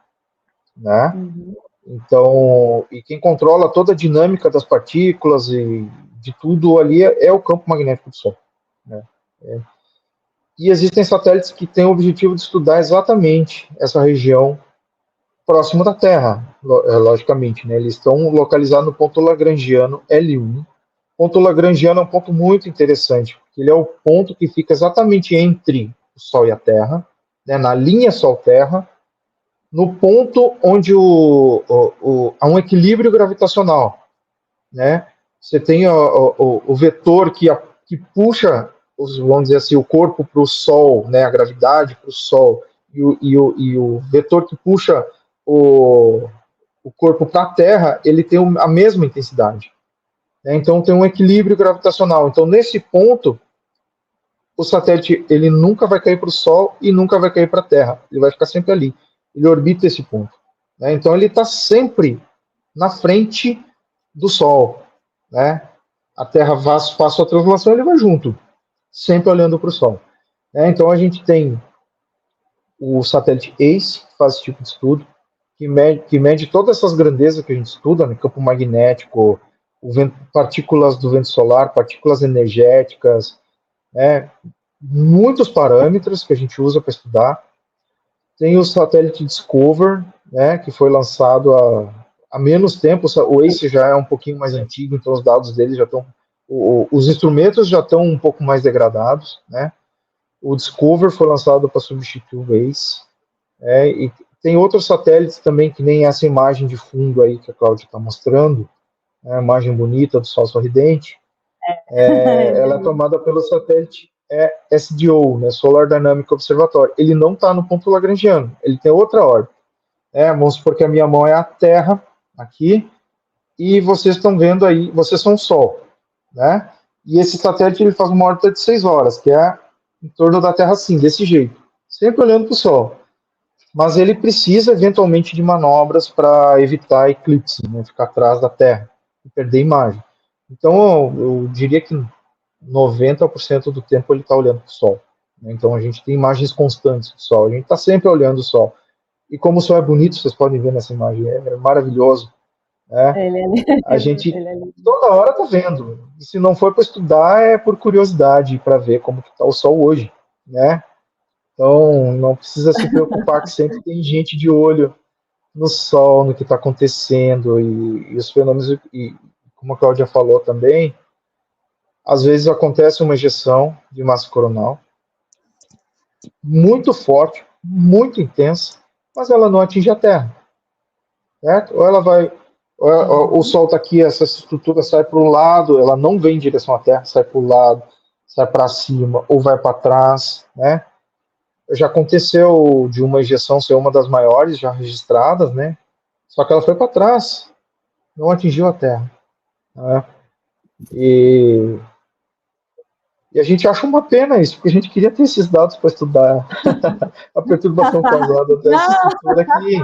né? Uhum. Então, e quem controla toda a dinâmica das partículas e de tudo ali é o campo magnético do Sol, né? E existem satélites que têm o objetivo de estudar exatamente essa região próximo da Terra, logicamente, né? Eles estão localizados no ponto lagrangiano L1. O ponto lagrangiano é um ponto muito interessante, porque ele é o ponto que fica exatamente entre o Sol e a Terra, né? Na linha Sol-Terra, no ponto onde há um equilíbrio gravitacional, né? Você tem o vetor que puxa, vamos dizer assim, o corpo para o Sol, né? A gravidade para o Sol, e o vetor que puxa o corpo para a Terra, ele tem a mesma intensidade, né? Então tem um equilíbrio gravitacional. Então nesse ponto, o satélite ele nunca vai cair para o Sol e nunca vai cair para a Terra. Ele vai ficar sempre ali. Ele orbita esse ponto, né? Então ele está sempre na frente do Sol, né? A Terra faz a sua translação, ele vai junto, sempre olhando para o Sol, né? Então a gente tem o satélite ACE, que faz esse tipo de estudo, que mede todas essas grandezas que a gente estuda, né? Campo magnético, partículas do vento solar, partículas energéticas, né? Muitos parâmetros que a gente usa para estudar. Tem o satélite Discover, né, que foi lançado há menos tempo. O ACE já é um pouquinho mais antigo, então os dados dele já estão, os instrumentos já estão um pouco mais degradados, né? O Discover foi lançado para substituir o ACE, e tem outros satélites também, que nem essa imagem de fundo aí que a Cláudia está mostrando, né, a imagem bonita do Sol sorridente. Ela é tomada pelo satélite SDO, né, Solar Dynamic Observatory. Ele não está no ponto lagrangiano, ele tem outra órbita. Vamos supor que a minha mão é a Terra, aqui, e vocês estão vendo aí, vocês são o Sol, né? E esse satélite ele faz uma órbita de 6 horas, que é em torno da Terra assim, desse jeito, sempre olhando para o Sol. Mas ele precisa, eventualmente, de manobras para evitar eclipse, né, ficar atrás da Terra e perder imagem. Então, eu diria que 90% do tempo ele está olhando para o Sol, né? Então, a gente tem imagens constantes do Sol. A gente está sempre olhando o Sol. E como o Sol é bonito, vocês podem ver nessa imagem, é maravilhoso, né? A gente toda hora está vendo. E se não for para estudar, é por curiosidade, para ver como está o Sol hoje, né? Então, não precisa se preocupar que sempre tem gente de olho no Sol, no que está acontecendo, e os fenômenos, e como a Cláudia falou também, às vezes acontece uma ejeção de massa coronal muito forte, muito intensa, mas ela não atinge a Terra, certo? Ou ela vai, o Sol está aqui, essa estrutura sai para o lado, ela não vem em direção à Terra, sai para o lado, sai para cima, ou vai para trás, né? Já aconteceu de uma ejeção ser uma das maiores já registradas, né? Só que ela foi para trás, não atingiu a Terra, né? E a gente acha uma pena isso, porque a gente queria ter esses dados para estudar a perturbação causada dessa estrutura aqui.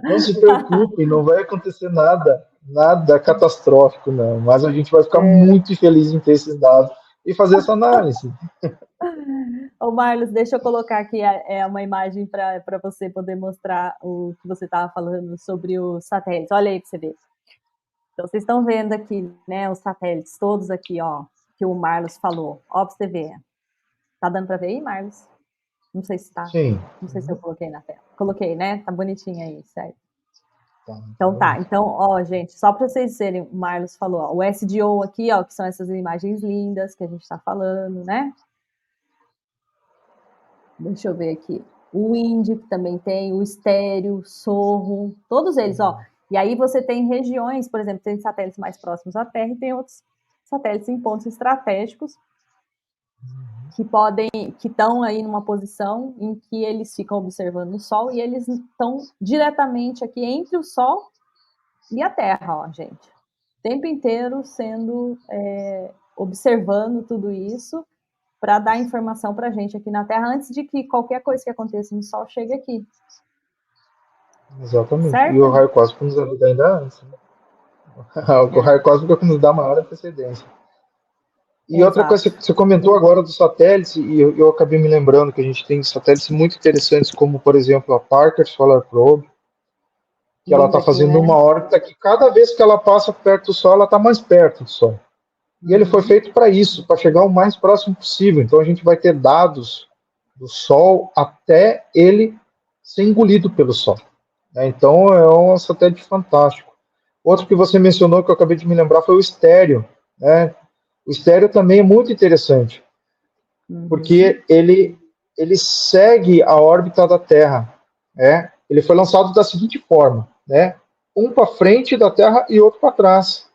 Não se preocupem, não vai acontecer nada. nada catastrófico, não. Mas a gente vai ficar muito feliz em ter esses dados e fazer essa análise. Ô, Marlos, deixa eu colocar aqui uma imagem para você poder mostrar o que você estava falando sobre os satélites. Olha aí para você ver. Então, vocês estão vendo aqui, né, os satélites todos aqui, ó, que o Marlos falou. Ó, para você ver. Tá dando para ver aí, Marlos? Não sei se tá. Sim. Não sei se eu coloquei na tela. Coloquei, né? Tá bonitinho aí, certo? Tá, Então tá. Então, ó, gente, só para vocês verem, o Marlos falou, ó, o SDO aqui, ó, que são essas imagens lindas que a gente está falando, né? Deixa eu ver aqui. O Wind, que também tem, o estéreo, Sorro, todos eles, ó. E aí você tem regiões, por exemplo, tem satélites mais próximos à Terra e tem outros satélites em pontos estratégicos que estão aí numa posição em que eles ficam observando o Sol e eles estão diretamente aqui entre o Sol e a Terra, ó, gente. O tempo inteiro sendo observando tudo isso para dar informação para a gente aqui na Terra antes de que qualquer coisa que aconteça no Sol chegue aqui. Exatamente. Certo? E o raio cósmico nos ajuda ainda antes. Né? O raio cósmico é que nos dá maior antecedência. E Exato. outra coisa, você comentou agora dos satélites, e eu acabei me lembrando que a gente tem satélites muito interessantes, como, por exemplo, a Parker Solar Probe, que ela está fazendo uma órbita que cada vez que ela passa perto do Sol, ela está mais perto do Sol. E ele foi feito para isso, para chegar o mais próximo possível. Então a gente vai ter dados do Sol até ele ser engolido pelo Sol. Então é um satélite fantástico. Outro que você mencionou, que eu acabei de me lembrar, foi o estéreo. Né? O estéreo também é muito interessante, porque ele segue a órbita da Terra. Né? Ele foi lançado da seguinte forma, né? Um para frente da Terra e outro para trás,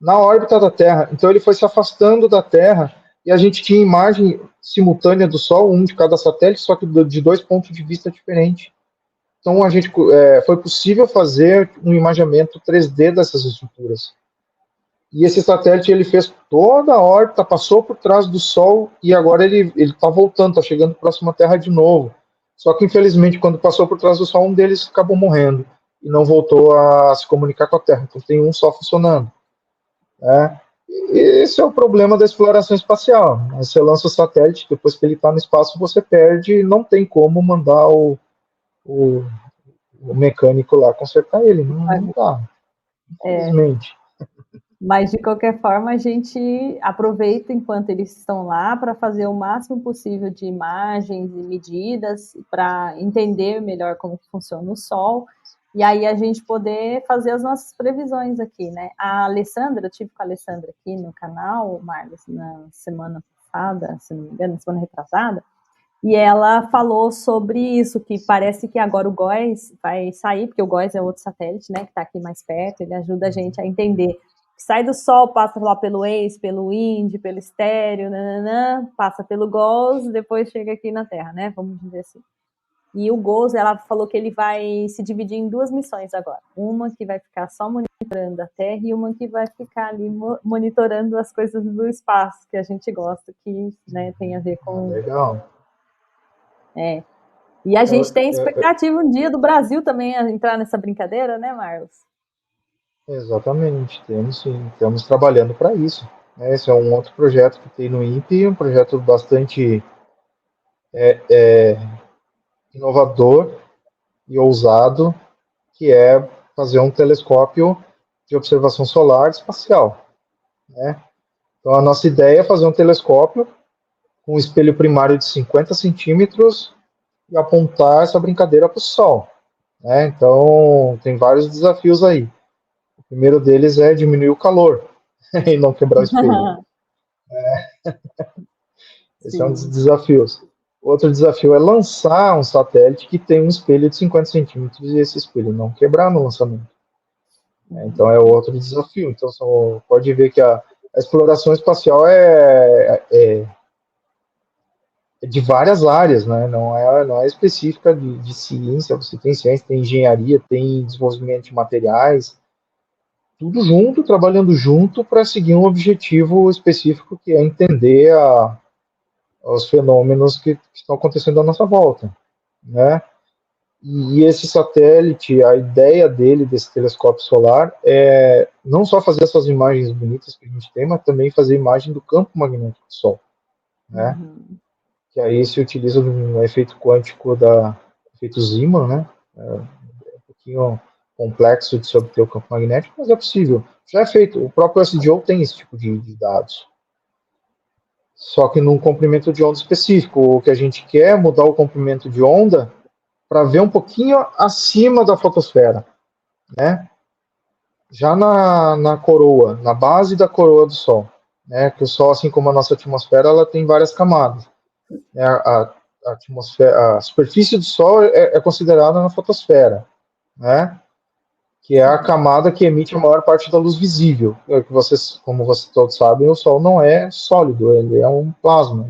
na órbita da Terra. Então ele foi se afastando da Terra e a gente tinha imagem simultânea do Sol, um de cada satélite, só que de dois pontos de vista diferentes. Então foi possível fazer um imaginamento 3D dessas estruturas. E esse satélite ele fez toda a órbita, passou por trás do Sol e agora ele está voltando, está chegando próximo à Terra de novo. Só que infelizmente quando passou por trás do Sol, um deles acabou morrendo e não voltou a se comunicar com a Terra. Então tem um só funcionando. Né? E esse é o problema da exploração espacial. Você lança o satélite, depois que ele está no espaço, você perde e não tem como mandar o mecânico lá consertar ele. Não dá, infelizmente. Mas, de qualquer forma, a gente aproveita enquanto eles estão lá para fazer o máximo possível de imagens e medidas para entender melhor como funciona o Sol e aí a gente poder fazer as nossas previsões aqui, né? A Alessandra, eu tive com a Alessandra aqui no canal, Marlos, na semana passada, se não me engano, na semana retrasada, e ela falou sobre isso, que parece que agora o GOES vai sair, porque o GOES é outro satélite, né, que está aqui mais perto, ele ajuda a gente a entender. Sai do Sol, passa lá pelo WACE, pelo WIND, pelo estéreo, passa pelo GOES, depois chega aqui na Terra, né, vamos dizer assim. E o GOES, ela falou que ele vai se dividir em duas missões agora. Uma que vai ficar só monitorando a Terra e uma que vai ficar ali monitorando as coisas do espaço, que a gente gosta, que, né, tem a ver com... Legal. E a gente tem expectativa um dia do Brasil também entrar nessa brincadeira, né, Marlos? Exatamente, temos sim, estamos trabalhando para isso. Esse é um outro projeto que tem no INPE, um projeto bastante inovador e ousado, que é fazer um telescópio de observação solar espacial. Né? Então a nossa ideia é fazer um telescópio com um espelho primário de 50 centímetros e apontar essa brincadeira para o Sol. Né? Então tem vários desafios aí. O primeiro deles é diminuir o calor e não quebrar o espelho. Esse é um dos desafios. Outro desafio é lançar um satélite que tem um espelho de 50 centímetros e esse espelho não quebrar no lançamento. Então é outro desafio. Então pode ver que a exploração espacial é de várias áreas, né? Não é específica de ciência. Você tem ciência, tem engenharia, tem desenvolvimento de materiais, tudo junto, trabalhando junto para seguir um objetivo específico que é entender os fenômenos que estão acontecendo à nossa volta, né? E esse satélite, a ideia dele, desse telescópio solar, é não só fazer essas imagens bonitas que a gente tem, mas também fazer imagem do campo magnético do Sol, né? Uhum. Que aí se utiliza um efeito quântico efeito Zeeman, né? Um pouquinho complexo de se obter o campo magnético, mas é possível. Já é feito. O próprio SDO tem esse tipo de dados. Só que num comprimento de onda específico. O que a gente quer é mudar o comprimento de onda para ver um pouquinho acima da fotosfera, né? Já na coroa, na base da coroa do Sol, né? Que o Sol, assim como a nossa atmosfera, ela tem várias camadas, né? A atmosfera, a superfície do Sol é considerada na fotosfera, né? Que é a camada que emite a maior parte da luz visível. Que vocês, como vocês todos sabem, o Sol não é sólido, ele é um plasma,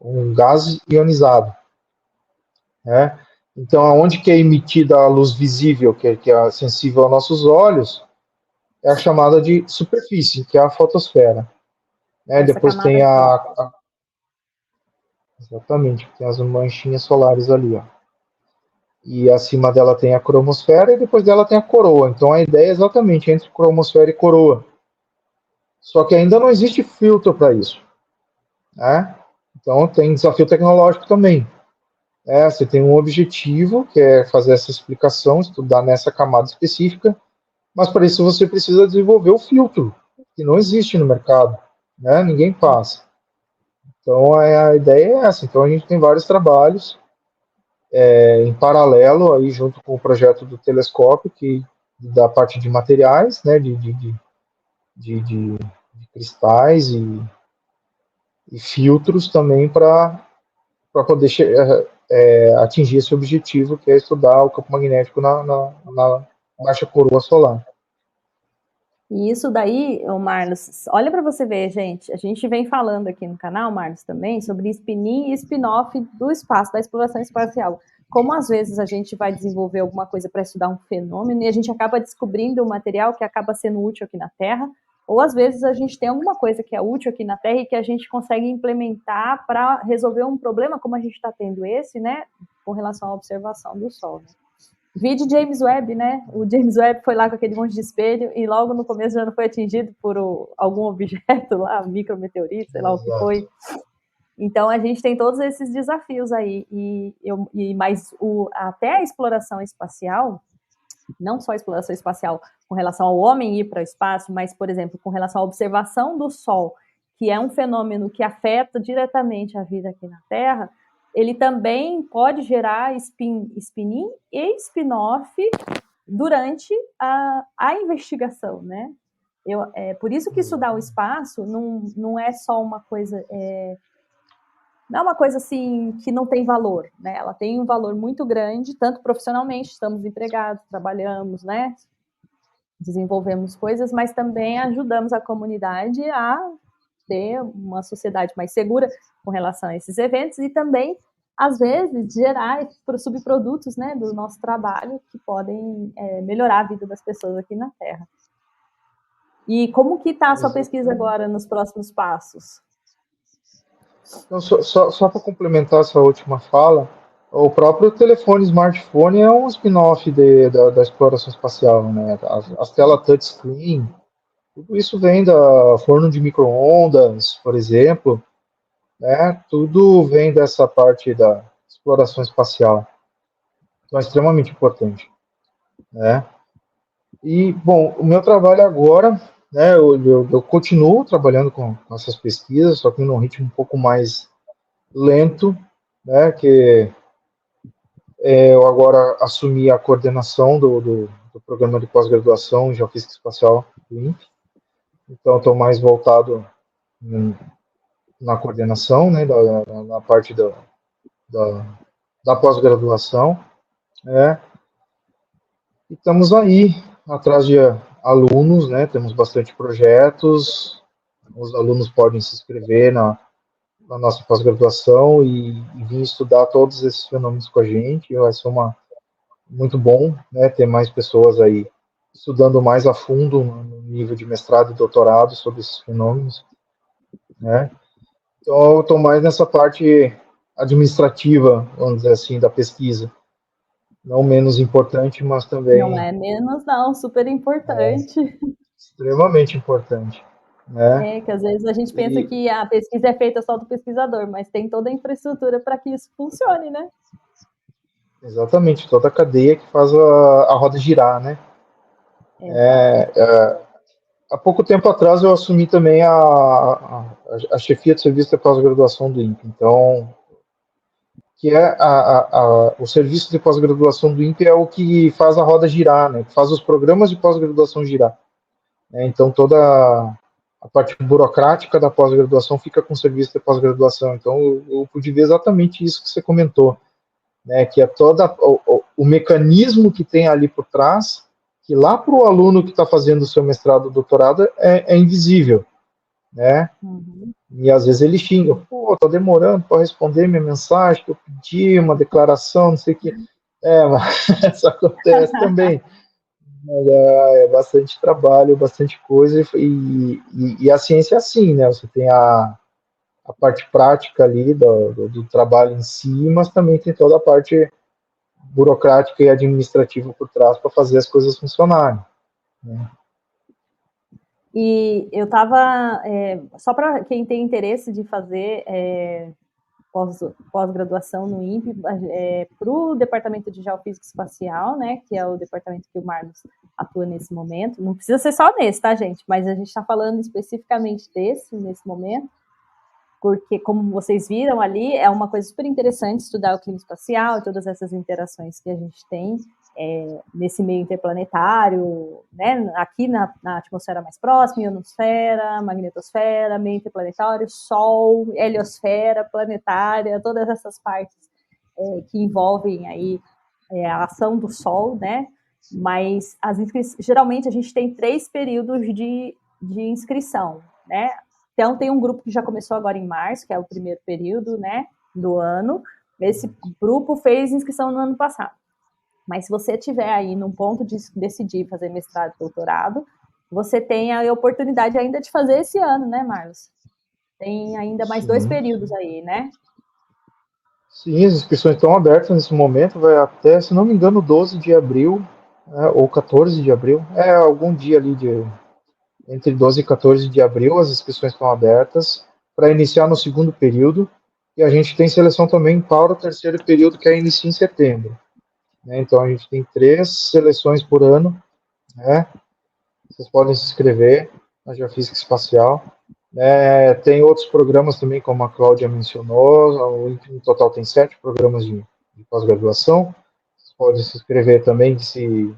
um gás ionizado, né? Então, aonde que é emitida a luz visível, que é sensível aos nossos olhos, é a chamada de superfície, que é a fotosfera. Né? Essa Depois camada tem aqui. exatamente, tem as manchinhas solares ali, ó. E acima dela tem a cromosfera e depois dela tem a coroa. Então a ideia é exatamente entre cromosfera e coroa. Só que ainda não existe filtro para isso, né? Então tem desafio tecnológico também. Você tem um objetivo, que é fazer essa explicação, estudar nessa camada específica, mas para isso você precisa desenvolver o filtro, que não existe no mercado, né? Ninguém passa. Então a ideia é essa. Então a gente tem vários trabalhos em paralelo aí junto com o projeto do telescópio, que da parte de materiais, né? De cristais e filtros também para poder atingir esse objetivo, que é estudar o campo magnético na baixa coroa solar. E isso daí, ô Marlos, olha para você ver, gente. A gente vem falando aqui no canal, Marlos, também, sobre spin-in e spin-off do espaço, da exploração espacial. Como às vezes a gente vai desenvolver alguma coisa para estudar um fenômeno e a gente acaba descobrindo um material que acaba sendo útil aqui na Terra, ou às vezes a gente tem alguma coisa que é útil aqui na Terra e que a gente consegue implementar para resolver um problema, como a gente está tendo esse, né, com relação à observação do Sol. Né? Vídeo James Webb, né? O James Webb foi lá com aquele monte de espelho e logo no começo já não foi atingido por algum objeto lá, micrometeorito, sei lá o que foi. Então a gente tem todos esses desafios aí mas até a exploração espacial, não só a exploração espacial com relação ao homem ir para o espaço, mas por exemplo com relação à observação do Sol, que é um fenômeno que afeta diretamente a vida aqui na Terra. Ele também pode gerar spin-in e spin-off durante a investigação, né? Por isso que estudar o espaço não é só uma coisa, não é uma coisa assim que não tem valor, né? Ela tem um valor muito grande, tanto profissionalmente, estamos empregados, trabalhamos, né? Desenvolvemos coisas, mas também ajudamos a comunidade a ter uma sociedade mais segura com relação a esses eventos e também, às vezes, gerar subprodutos, né, do nosso trabalho que podem melhorar a vida das pessoas aqui na Terra. E como que está a sua pesquisa agora nos próximos passos? Então, só para complementar essa última fala, o próprio telefone smartphone é um spin-off da exploração espacial, né? As telas touchscreen, tudo isso vem da forno de micro-ondas, por exemplo, né? Tudo vem dessa parte da exploração espacial. Então é extremamente importante, né? E, bom, o meu trabalho agora, né, eu continuo trabalhando com essas pesquisas, só que num ritmo um pouco mais lento, né, que eu agora assumi a coordenação do programa de pós-graduação em Geofísica Espacial do INPE, então estou mais voltado na coordenação, né, na parte da pós-graduação, né, e estamos aí atrás de alunos, né, temos bastante projetos, os alunos podem se inscrever na nossa pós-graduação e vir estudar todos esses fenômenos com a gente, vai ser muito bom, né, ter mais pessoas aí estudando mais a fundo no nível de mestrado e doutorado sobre esses fenômenos, né. Então eu estou mais nessa parte administrativa, vamos dizer assim, da pesquisa, não menos importante, mas Não também é menos, não, super importante. extremamente importante, né? É que às vezes a gente pensa E, que a pesquisa é feita só do pesquisador, mas tem toda a infraestrutura para que isso funcione, né? exatamente, toda a cadeia que faz a roda girar, né? Exato. Há pouco tempo atrás eu assumi também a chefia de serviço de pós-graduação do INPE, então, que é o serviço de pós-graduação do INPE é o que faz a roda girar, né? Que faz os programas de pós-graduação girar, né? Então, toda a parte burocrática da pós-graduação fica com o serviço de pós-graduação. Então, eu pude ver exatamente isso que você comentou, né? Que é toda o mecanismo que tem ali por trás, que lá para o aluno que está fazendo o seu mestrado, doutorado, é invisível, né? Uhum. E às vezes ele xinga, pô, tá demorando para responder minha mensagem, que eu pedi uma declaração, não sei o quê. Mas isso acontece também. Mas é bastante trabalho, bastante coisa, e a ciência é assim, né? Você tem a parte prática ali do trabalho em si, mas também tem toda a parte burocrática e administrativa por trás para fazer as coisas funcionarem, né? E eu estava, só para quem tem interesse de fazer pós-graduação no INPE, para o Departamento de Geofísica Espacial, né, que é o departamento que o Marlos atua nesse momento. Não precisa ser só nesse, tá, gente? Mas a gente está falando especificamente desse, nesse momento, porque, como vocês viram ali, é uma coisa super interessante estudar o clima espacial e todas essas interações que a gente tem nesse meio interplanetário, né? Aqui na atmosfera mais próxima, ionosfera, magnetosfera, meio interplanetário, Sol, heliosfera, planetária, todas essas partes que envolvem aí a ação do Sol, né? Mas geralmente a gente tem 3 períodos de inscrição, né? Então, tem um grupo que já começou agora em março, que é o primeiro período, né, do ano. Esse grupo fez inscrição no ano passado. Mas se você tiver aí num ponto de decidir fazer mestrado e doutorado, você tem a oportunidade ainda de fazer esse ano, né, Marlos? Tem ainda mais 2 Sim, períodos aí, né? sim, as inscrições estão abertas nesse momento, vai até, se não me engano, 12 de abril, né, ou 14 de abril, algum dia ali entre 12 e 14 de abril, as inscrições estão abertas para iniciar no segundo período, e a gente tem seleção também para o terceiro período, que é inicia em setembro, né? Então a gente tem 3 seleções por ano, né? Vocês podem se inscrever na Geofísica Espacial. Tem outros programas também, como a Cláudia mencionou, no total tem 7 programas de pós-graduação. Vocês podem se inscrever também, se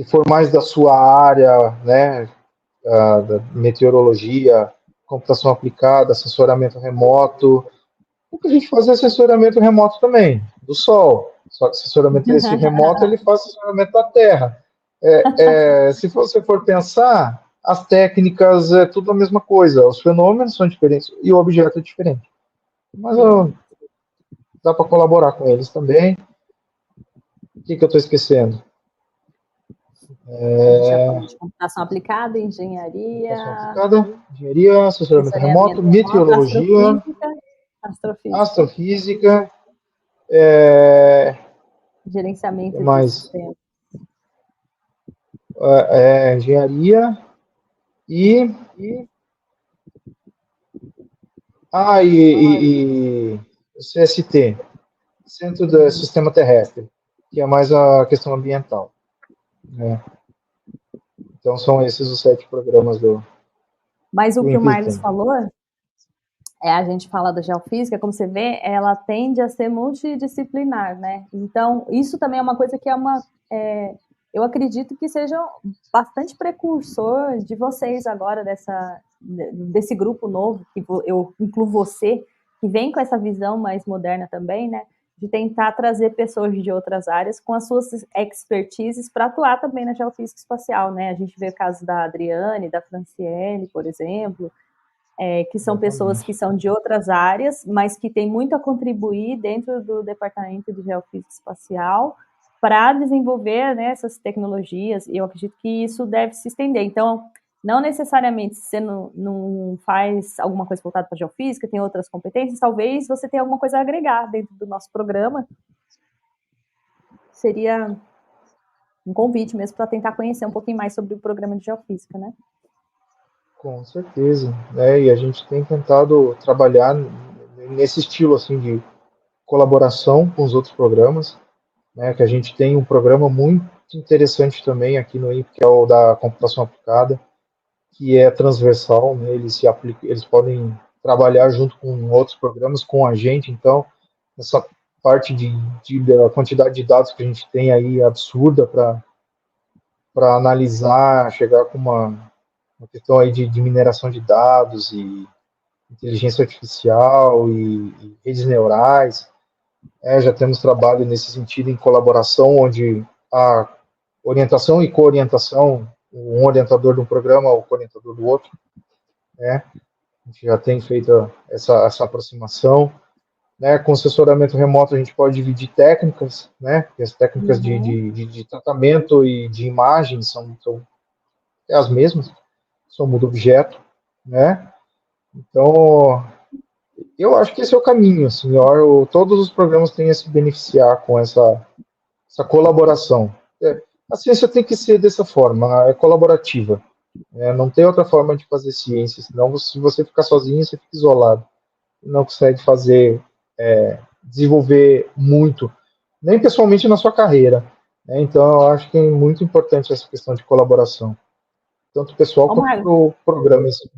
for mais da sua área, né, da meteorologia, computação aplicada, assessoramento remoto. O que a gente faz é assessoramento remoto também, do Sol. Só que assessoramento esse remoto, ele faz assessoramento da Terra. Se você for pensar, as técnicas é tudo a mesma coisa, os fenômenos são diferentes e o objeto é diferente. Mas Sim. dá para colaborar com eles também. O que eu estou esquecendo? A gente já falou de computação aplicada, Computação engenharia, aplicada, engenharia, assessoramento remoto, sensoriamento remoto, meteorologia, astrofísica, astrofísica, é, que gerenciamento de mais? sistemas. Engenharia e Ah, e o CST, Centro do Uhum. Sistema Terrestre, que é mais a questão ambiental, né? Então são esses os 7 programas Mas que o o que o INPE Marlos tem. falou, a gente fala da geofísica, como você vê, ela tende a ser multidisciplinar, né? Então, isso também é uma coisa que eu acredito que seja bastante precursor de vocês agora, desse grupo novo, que eu incluo você, que vem com essa visão mais moderna também, né? De tentar trazer pessoas de outras áreas com as suas expertises para atuar também na geofísica espacial, né? A gente vê o caso da Adriane, da Franciele, por exemplo, que são pessoas que Exatamente. são de outras áreas, mas que têm muito a contribuir dentro do Departamento de Geofísica Espacial para desenvolver, né, essas tecnologias, e eu acredito que isso deve se estender. Então, não necessariamente se você não faz alguma coisa voltada para a geofísica, tem outras competências, talvez você tenha alguma coisa a agregar dentro do nosso programa seria um convite mesmo para tentar conhecer um pouquinho mais sobre o programa de Geofísica, né? Com certeza, né? E a gente tem tentado trabalhar nesse estilo assim de colaboração com os outros programas, né? Que a gente tem um programa muito interessante também aqui no INPE, que é o da computação aplicada, que é transversal, né? Eles podem trabalhar junto com outros programas, com a gente. Então, essa parte da quantidade de dados que a gente tem aí é absurda para analisar, chegar com uma questão aí de mineração de dados e inteligência artificial e redes neurais. Já temos trabalho nesse sentido em colaboração, onde a orientação e co-orientação, um orientador de um programa, o co-orientador do outro, né? A gente já tem feito essa aproximação. Né, com assessoramento remoto a gente pode dividir técnicas, né? As técnicas de tratamento e de imagem são as mesmas, só muda o objeto, né? Então, eu acho que esse é o caminho, assim, todos os programas têm a se beneficiar com essa colaboração. A ciência tem que ser dessa forma, é colaborativa. Não tem outra forma de fazer ciência, senão se você ficar sozinho, você fica isolado. Não consegue desenvolver muito, nem pessoalmente na sua carreira. Né? Então, eu acho que é muito importante essa questão de colaboração, tanto pessoal quanto para o programa em si.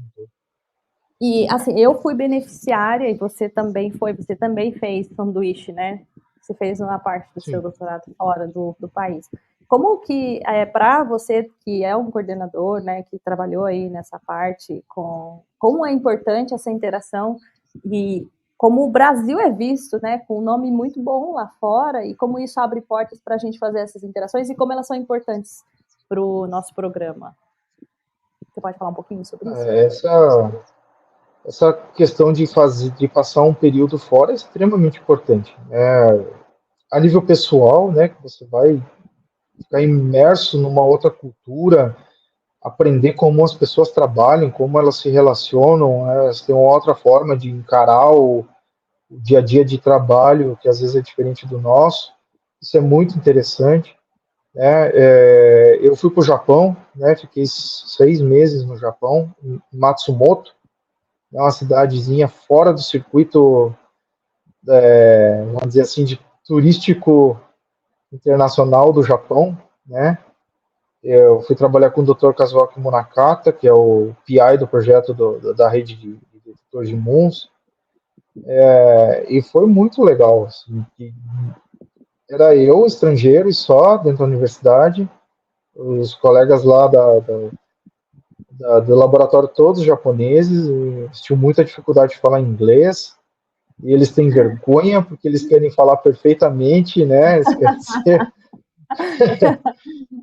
E, assim, eu fui beneficiária e você também fez sanduíche, né? Você fez uma parte do seu doutorado fora do país. Como que, para você que é um coordenador, né, que trabalhou aí nessa parte, como é importante essa interação e como o Brasil é visto, né, com um nome muito bom lá fora e como isso abre portas para a gente fazer essas interações e como elas são importantes para o nosso programa. Você pode falar um pouquinho sobre isso? Essa questão de passar um período fora é extremamente importante. A nível pessoal, né, que você vai ficar imerso numa outra cultura, aprender como as pessoas trabalham, como elas se relacionam, elas têm uma outra forma de encarar o dia a dia de trabalho, que às vezes é diferente do nosso. Isso é muito interessante. Eu fui para o Japão, né, fiquei 6 meses no Japão, em Matsumoto, é uma cidadezinha fora do circuito, vamos dizer assim, de turístico internacional do Japão, né? Eu fui trabalhar com o Dr. Kazuaki Munakata, que é o PI do projeto da rede de detectores de imãos, e foi muito legal. Assim, era eu, estrangeiro, e só dentro da universidade, os colegas lá do laboratório todos japoneses, eles tinham muita dificuldade de falar inglês, e eles têm vergonha porque eles querem falar perfeitamente, né? Eles querem ser...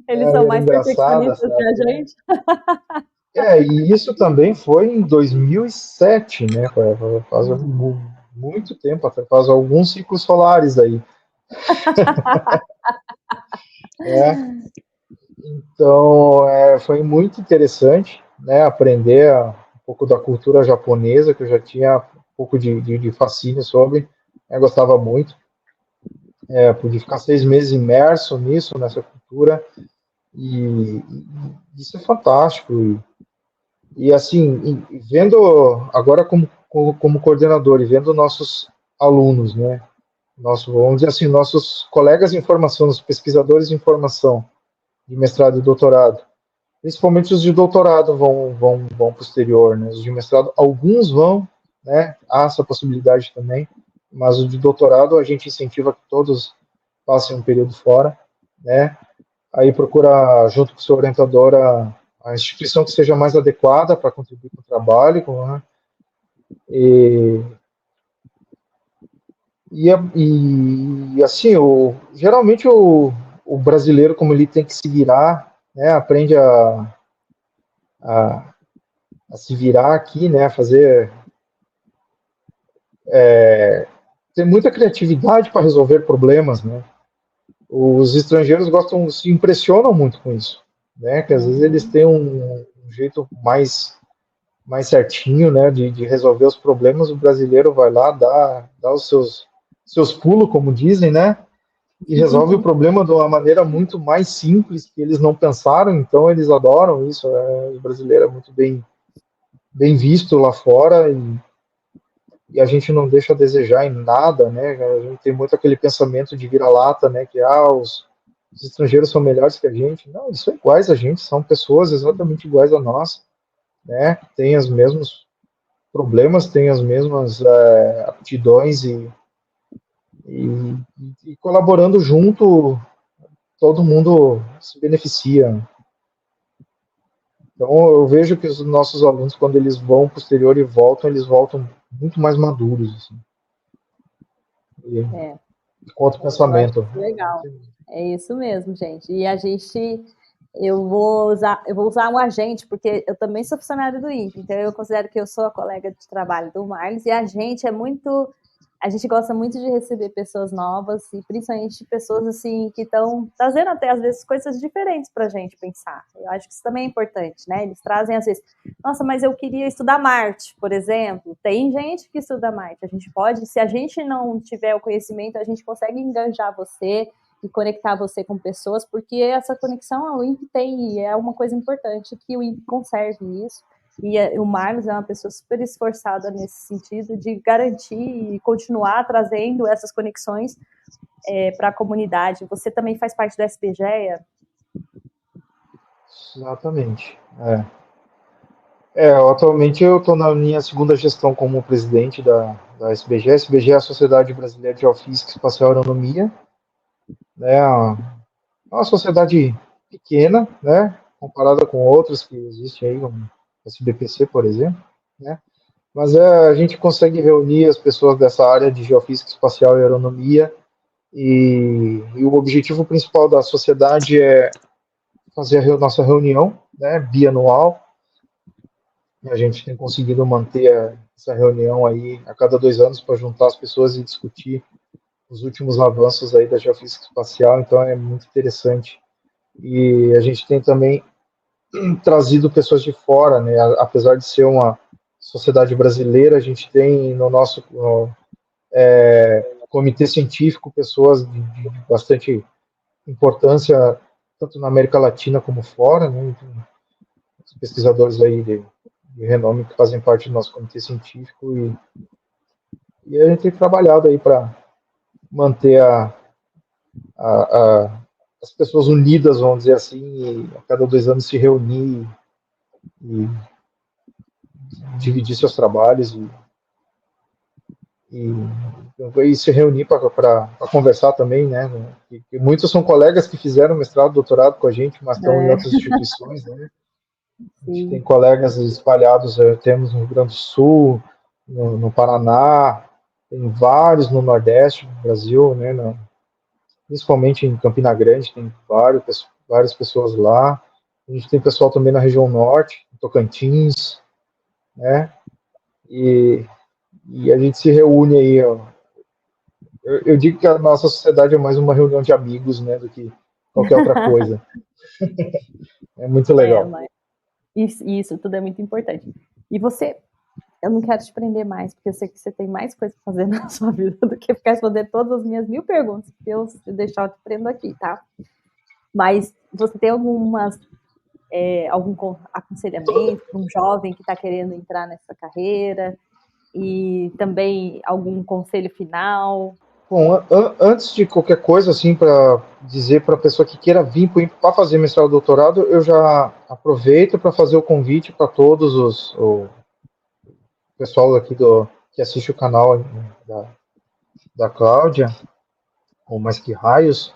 Eles são mais perfeccionistas que a gente. E isso também foi em 2007, né? Faz muito tempo, até faz alguns ciclos solares aí. Então, foi muito interessante, né? Aprender um pouco da cultura japonesa, que eu já tinha um pouco de fascínio sobre, eu gostava muito. Pude ficar 6 meses imerso nisso, nessa cultura, e isso é fantástico. E assim, vendo agora como coordenador e vendo nossos alunos, né? Vamos dizer assim, nossos colegas de informação, os pesquisadores de informação, de mestrado e doutorado, principalmente os de doutorado vão posterior, né? Os de mestrado, alguns vão, né? Há essa possibilidade também, mas o de doutorado a gente incentiva que todos passem um período fora, né? Aí procura, junto com o seu orientador, a instituição que seja mais adequada para contribuir com o trabalho, né? E assim, geralmente o brasileiro, como ele tem que se virar, né? Aprende a se virar aqui, né? A fazer... ter muita criatividade para resolver problemas, né? Os estrangeiros se impressionam muito com isso, né? Que às vezes eles têm um jeito mais certinho, né? De resolver os problemas. O brasileiro vai lá, dá os seus pulos, como dizem, né? e resolve o problema de uma maneira muito mais simples que eles não pensaram, então eles adoram isso. O brasileiro é muito bem visto lá fora e a gente não deixa a desejar em nada, né? A gente tem muito aquele pensamento de vira-lata, né? Que os estrangeiros são melhores que a gente. Não, eles são iguais a gente, são pessoas exatamente iguais a nós, né? Têm os mesmos problemas, têm as mesmas aptidões e, e colaborando junto, todo mundo se beneficia. Então, eu vejo que os nossos alunos, quando eles vão para o exterior e voltam, eles voltam muito mais maduros, assim, É, com outro eu acho pensamento. legal. É isso mesmo, gente. E a gente, eu vou usar um agente, porque eu também sou funcionária do INPE, então eu considero que eu sou a colega de trabalho do Marlos, e a gente a gente gosta muito de receber pessoas novas, e principalmente pessoas assim que estão trazendo até às vezes coisas diferentes para a gente pensar. Eu acho que isso também é importante, né? Eles trazem às vezes, nossa, mas eu queria estudar Marte, por exemplo. Tem gente que estuda Marte. A gente pode, se a gente não tiver o conhecimento, a gente consegue enganjar você e conectar você com pessoas, porque essa conexão o INPE tem, e é uma coisa importante que o INPE conserve isso. E o Marlos é uma pessoa super esforçada nesse sentido de garantir e continuar trazendo essas conexões para a comunidade. Você também faz parte da SBGEA? Exatamente. Atualmente eu estou na minha segunda gestão como presidente da SBGE. A SBGE é a Sociedade Brasileira de Geofísica Espacial e Aeronomia, né? É uma sociedade pequena, né? Comparada com outras que existem aí, como a SBPC, por exemplo, né? Mas a gente consegue reunir as pessoas dessa área de geofísica espacial e aeronomia e o objetivo principal da sociedade é fazer a nossa reunião, né, bianual. A gente tem conseguido manter essa reunião aí a cada 2 anos para juntar as pessoas e discutir os últimos avanços aí da geofísica espacial, então é muito interessante. E a gente tem também trazido pessoas de fora, né, apesar de ser uma sociedade brasileira, a gente tem no nosso comitê científico pessoas de bastante importância, tanto na América Latina como fora, né, pesquisadores aí de renome que fazem parte do nosso comitê científico e a gente tem trabalhado aí para manter a, as pessoas unidas, vamos dizer assim, e a cada 2 anos se reunir e dividir seus trabalhos e se reunir para conversar também, né? E muitos são colegas que fizeram mestrado, doutorado com a gente, mas estão em outras instituições, né? A gente tem colegas espalhados, temos no Rio Grande do Sul, no Paraná, tem vários no Nordeste do Brasil, né? Principalmente em Campina Grande, tem várias pessoas lá. A gente tem pessoal também na região norte, em Tocantins, né? E a gente se reúne aí, ó. Eu digo que a nossa sociedade é mais uma reunião de amigos, né, do que qualquer outra coisa. É muito legal. Mas isso tudo é muito importante. E você, eu não quero te prender mais, porque eu sei que você tem mais coisa para fazer na sua vida do que ficar respondendo todas as minhas 1000 perguntas, porque eu, se deixar, eu te prendo aqui, tá? Mas você tem algum aconselhamento para um jovem que está querendo entrar nessa carreira? E também algum conselho final? Bom, antes de qualquer coisa, assim, para dizer para a pessoa que queira vir para fazer mestrado ou doutorado, eu já aproveito para fazer o convite para todos o pessoal aqui que assiste o canal da Cláudia, ou Mais Que Raios,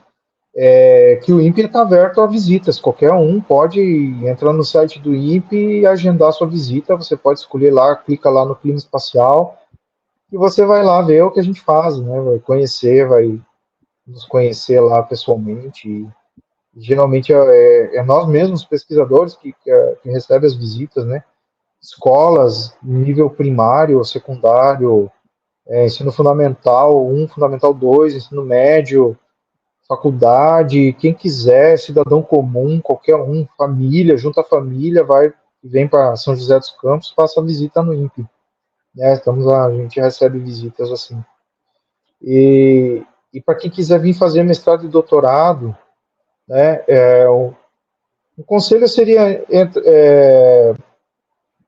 que o INPE está aberto a visitas. Qualquer um pode entrar no site do INPE e agendar sua visita. Você pode escolher lá, clica lá no Clima Espacial e você vai lá ver o que a gente faz, né? Vai nos conhecer lá pessoalmente. E, geralmente é nós mesmos, pesquisadores, que recebem as visitas, né? Escolas, nível primário, secundário, ensino fundamental 1, fundamental 2, ensino médio, faculdade, quem quiser, cidadão comum, qualquer um, família, junta a família, vem para São José dos Campos, faça a visita no INPE. Né? A gente recebe visitas assim. E e para quem quiser vir fazer mestrado e doutorado, né, o conselho seria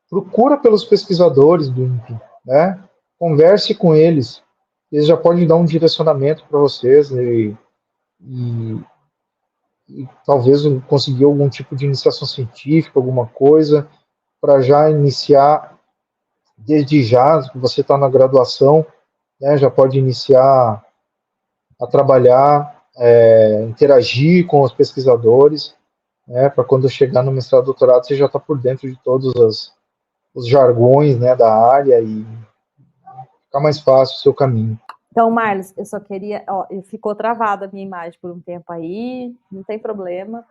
procura pelos pesquisadores do INPE, né? Converse com eles. Eles já podem dar um direcionamento para vocês e, e talvez conseguir algum tipo de iniciação científica, alguma coisa, para já iniciar desde já, que você está na graduação, né? Já pode iniciar a trabalhar, interagir com os pesquisadores, né? Para quando chegar no mestrado, doutorado, você já está por dentro de todos os jargões, né, da área e ficar mais fácil o seu caminho. Então, Marlos, eu só queria... ficou travada a minha imagem por um tempo aí, não tem problema.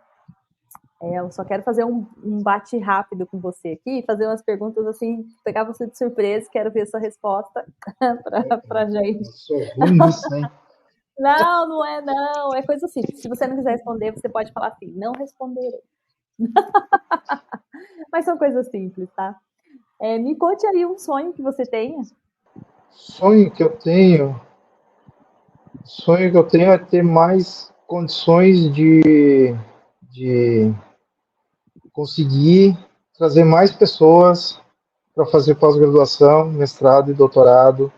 Eu só quero fazer um bate rápido com você aqui, fazer umas perguntas assim, pegar você de surpresa, quero ver sua resposta para gente. Sou ruim nisso, hein? Não é não, é coisa simples. Se você não quiser responder, você pode falar assim, não responderei. Mas são coisas simples, tá? Me conte aí um sonho que você tenha. Sonho que eu tenho é ter mais condições de conseguir trazer mais pessoas para fazer pós-graduação, mestrado e doutorado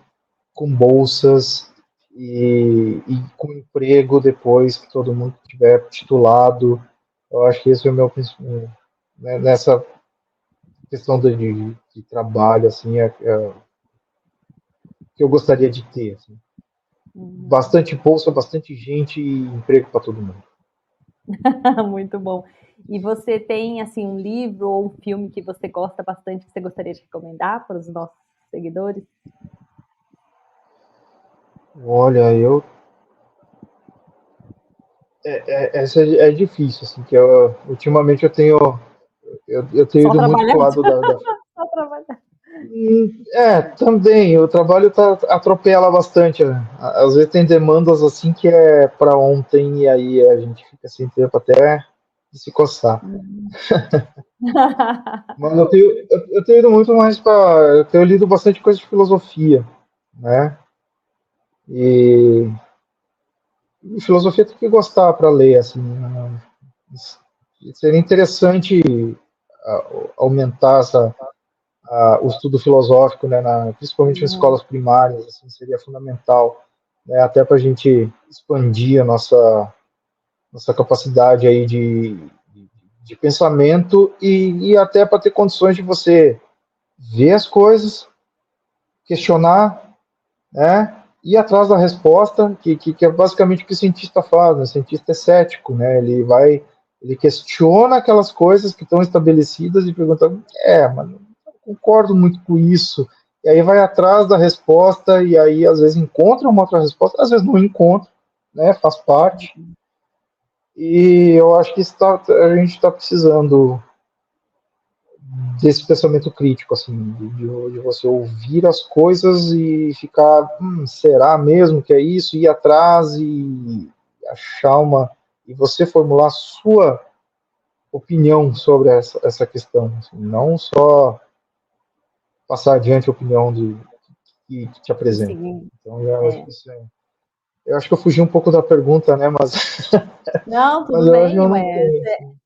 com bolsas e com emprego depois que todo mundo estiver titulado. Eu acho que esse é o meu principal, né, nessa questão de trabalho, assim, que eu gostaria de ter. Assim. Bastante bolsa, bastante gente e emprego para todo mundo. Muito bom. E você tem, assim, um livro ou um filme que você gosta bastante, que você gostaria de recomendar para os nossos seguidores? Olha, essa é difícil, assim, que ultimamente eu tenho ido muito pro lado da... Só trabalhar. Também, o trabalho atropela bastante, né? Às vezes tem demandas assim que é para ontem e aí a gente fica sem tempo até de se coçar. Mas eu tenho ido muito mais para... Eu tenho lido bastante coisa de filosofia, né? E filosofia tem que gostar para ler, assim. Né? Seria interessante aumentar o estudo filosófico, né, principalmente nas escolas primárias, assim, seria fundamental, né, até para a gente expandir a nossa capacidade aí de pensamento e até para ter condições de você ver as coisas, questionar, né, ir atrás da resposta, que é basicamente o que o cientista faz, né? O cientista é cético, né? Ele questiona aquelas coisas que estão estabelecidas e pergunta, mas não concordo muito com isso. E aí vai atrás da resposta e aí às vezes encontra uma outra resposta, às vezes não encontra, né? Faz parte. E eu acho que a gente está precisando desse pensamento crítico, assim, de você ouvir as coisas e ficar, será mesmo que é isso? Ir atrás e achar e você formular a sua opinião sobre essa questão, assim, não só passar adiante a opinião que te apresenta. Então, eu acho que eu fugi um pouco da pergunta, né, mas... Não, tudo mas eu acho bem, que eu não tenho, assim.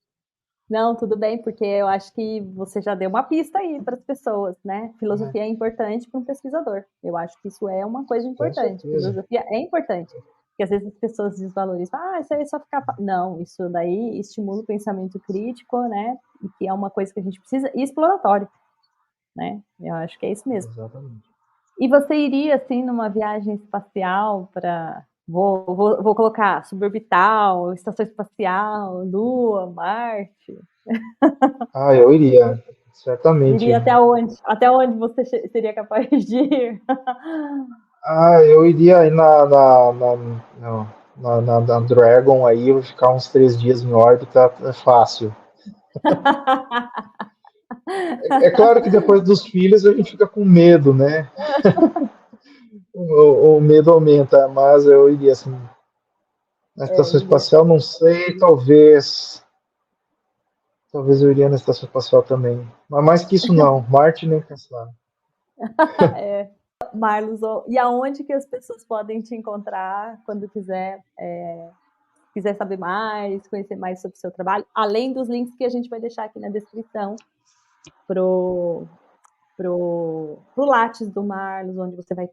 Não, tudo bem, porque eu acho que você já deu uma pista aí para as pessoas, né? Filosofia é importante para um pesquisador. Eu acho que isso é uma coisa importante. Filosofia é importante. Porque às vezes as pessoas desvalorizam, isso aí é só ficar... Não, isso daí estimula o pensamento crítico, né? E que é uma coisa que a gente precisa, e exploratório, né? Eu acho que é isso mesmo. Exatamente. E você iria, assim, numa viagem espacial para... Vou colocar suborbital, estação espacial, Lua, Marte. Eu iria, certamente. Iria até onde? Até onde você seria capaz de ir? Eu iria aí na Dragon aí, eu vou ficar uns 3 dias em órbita, é fácil. É claro que depois dos filhos a gente fica com medo, né? O medo aumenta, mas eu iria assim. Na estação espacial, não sei, talvez eu iria na estação espacial também. Mas mais que isso não, Marte nem pensar. Marlos, e aonde que as pessoas podem te encontrar quando quiser saber mais, conhecer mais sobre o seu trabalho, além dos links que a gente vai deixar aqui na descrição pro Lattes do Marlos, onde você vai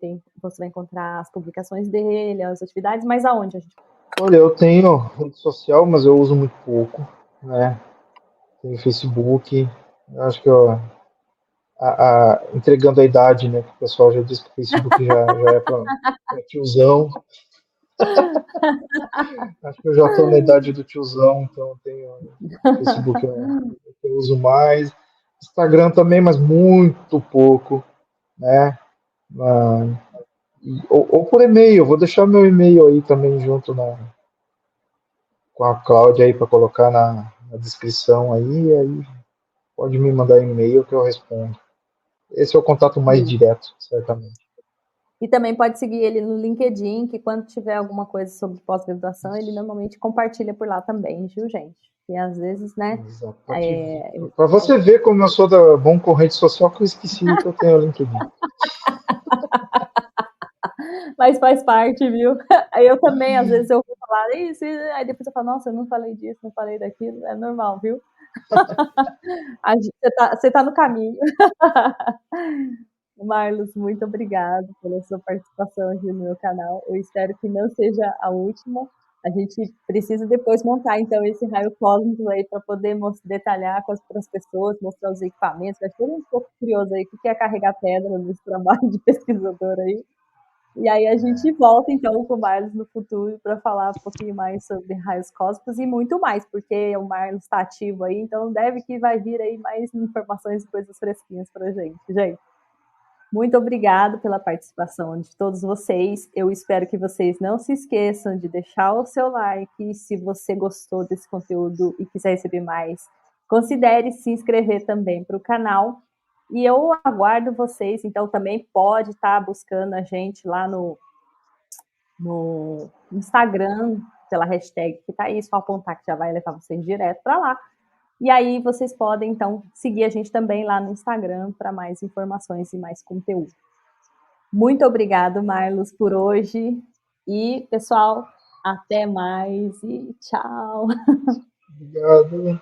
encontrar as publicações dele, as atividades, mas aonde a gente... Olha, eu tenho rede social, mas eu uso muito pouco, né? Tenho Facebook, eu acho que entregando a idade, né? Que o pessoal já disse que o Facebook já é para tiozão. Acho que eu já estou na idade do tiozão, então tenho Facebook eu uso mais. Instagram também, mas muito pouco, né? Ou por e-mail, vou deixar meu e-mail aí também junto com a Cláudia aí para colocar na descrição aí pode me mandar e-mail que eu respondo. Esse é o contato mais direto, certamente. E também pode seguir ele no LinkedIn, que quando tiver alguma coisa sobre pós-graduação, ele normalmente compartilha por lá também, viu, gente? E às vezes, né? Para você ver como eu sou da bom com rede social, que eu esqueci que eu tenho o LinkedIn. Mas faz parte, viu? Aí eu também, às vezes, eu vou falar isso, aí depois eu falo, nossa, eu não falei disso, não falei daquilo, é normal, viu? Você tá no caminho. Marlos, muito obrigado pela sua participação aqui no meu canal. Eu espero que não seja a última. A gente precisa depois montar, então, esse raio cósmico aí para poder detalhar para as pessoas, mostrar os equipamentos. Acho que todo mundo ficou curioso aí o que é carregar pedra nesse trabalho de pesquisador aí. E aí a gente volta, então, com o Marlos no futuro para falar um pouquinho mais sobre raios cósmicos e muito mais, porque o Marlos está ativo aí, então deve que vai vir aí mais informações e coisas fresquinhas para a gente. Muito obrigado pela participação de todos vocês. Eu espero que vocês não se esqueçam de deixar o seu like. Se você gostou desse conteúdo e quiser receber mais, considere se inscrever também para o canal. E eu aguardo vocês, então também pode estar buscando a gente lá no Instagram, pela hashtag que está aí, só apontar que já vai levar vocês direto para lá. E aí vocês podem, então, seguir a gente também lá no Instagram para mais informações e mais conteúdo. Muito obrigado, Marlos, por hoje. E, pessoal, até mais e tchau. Obrigado.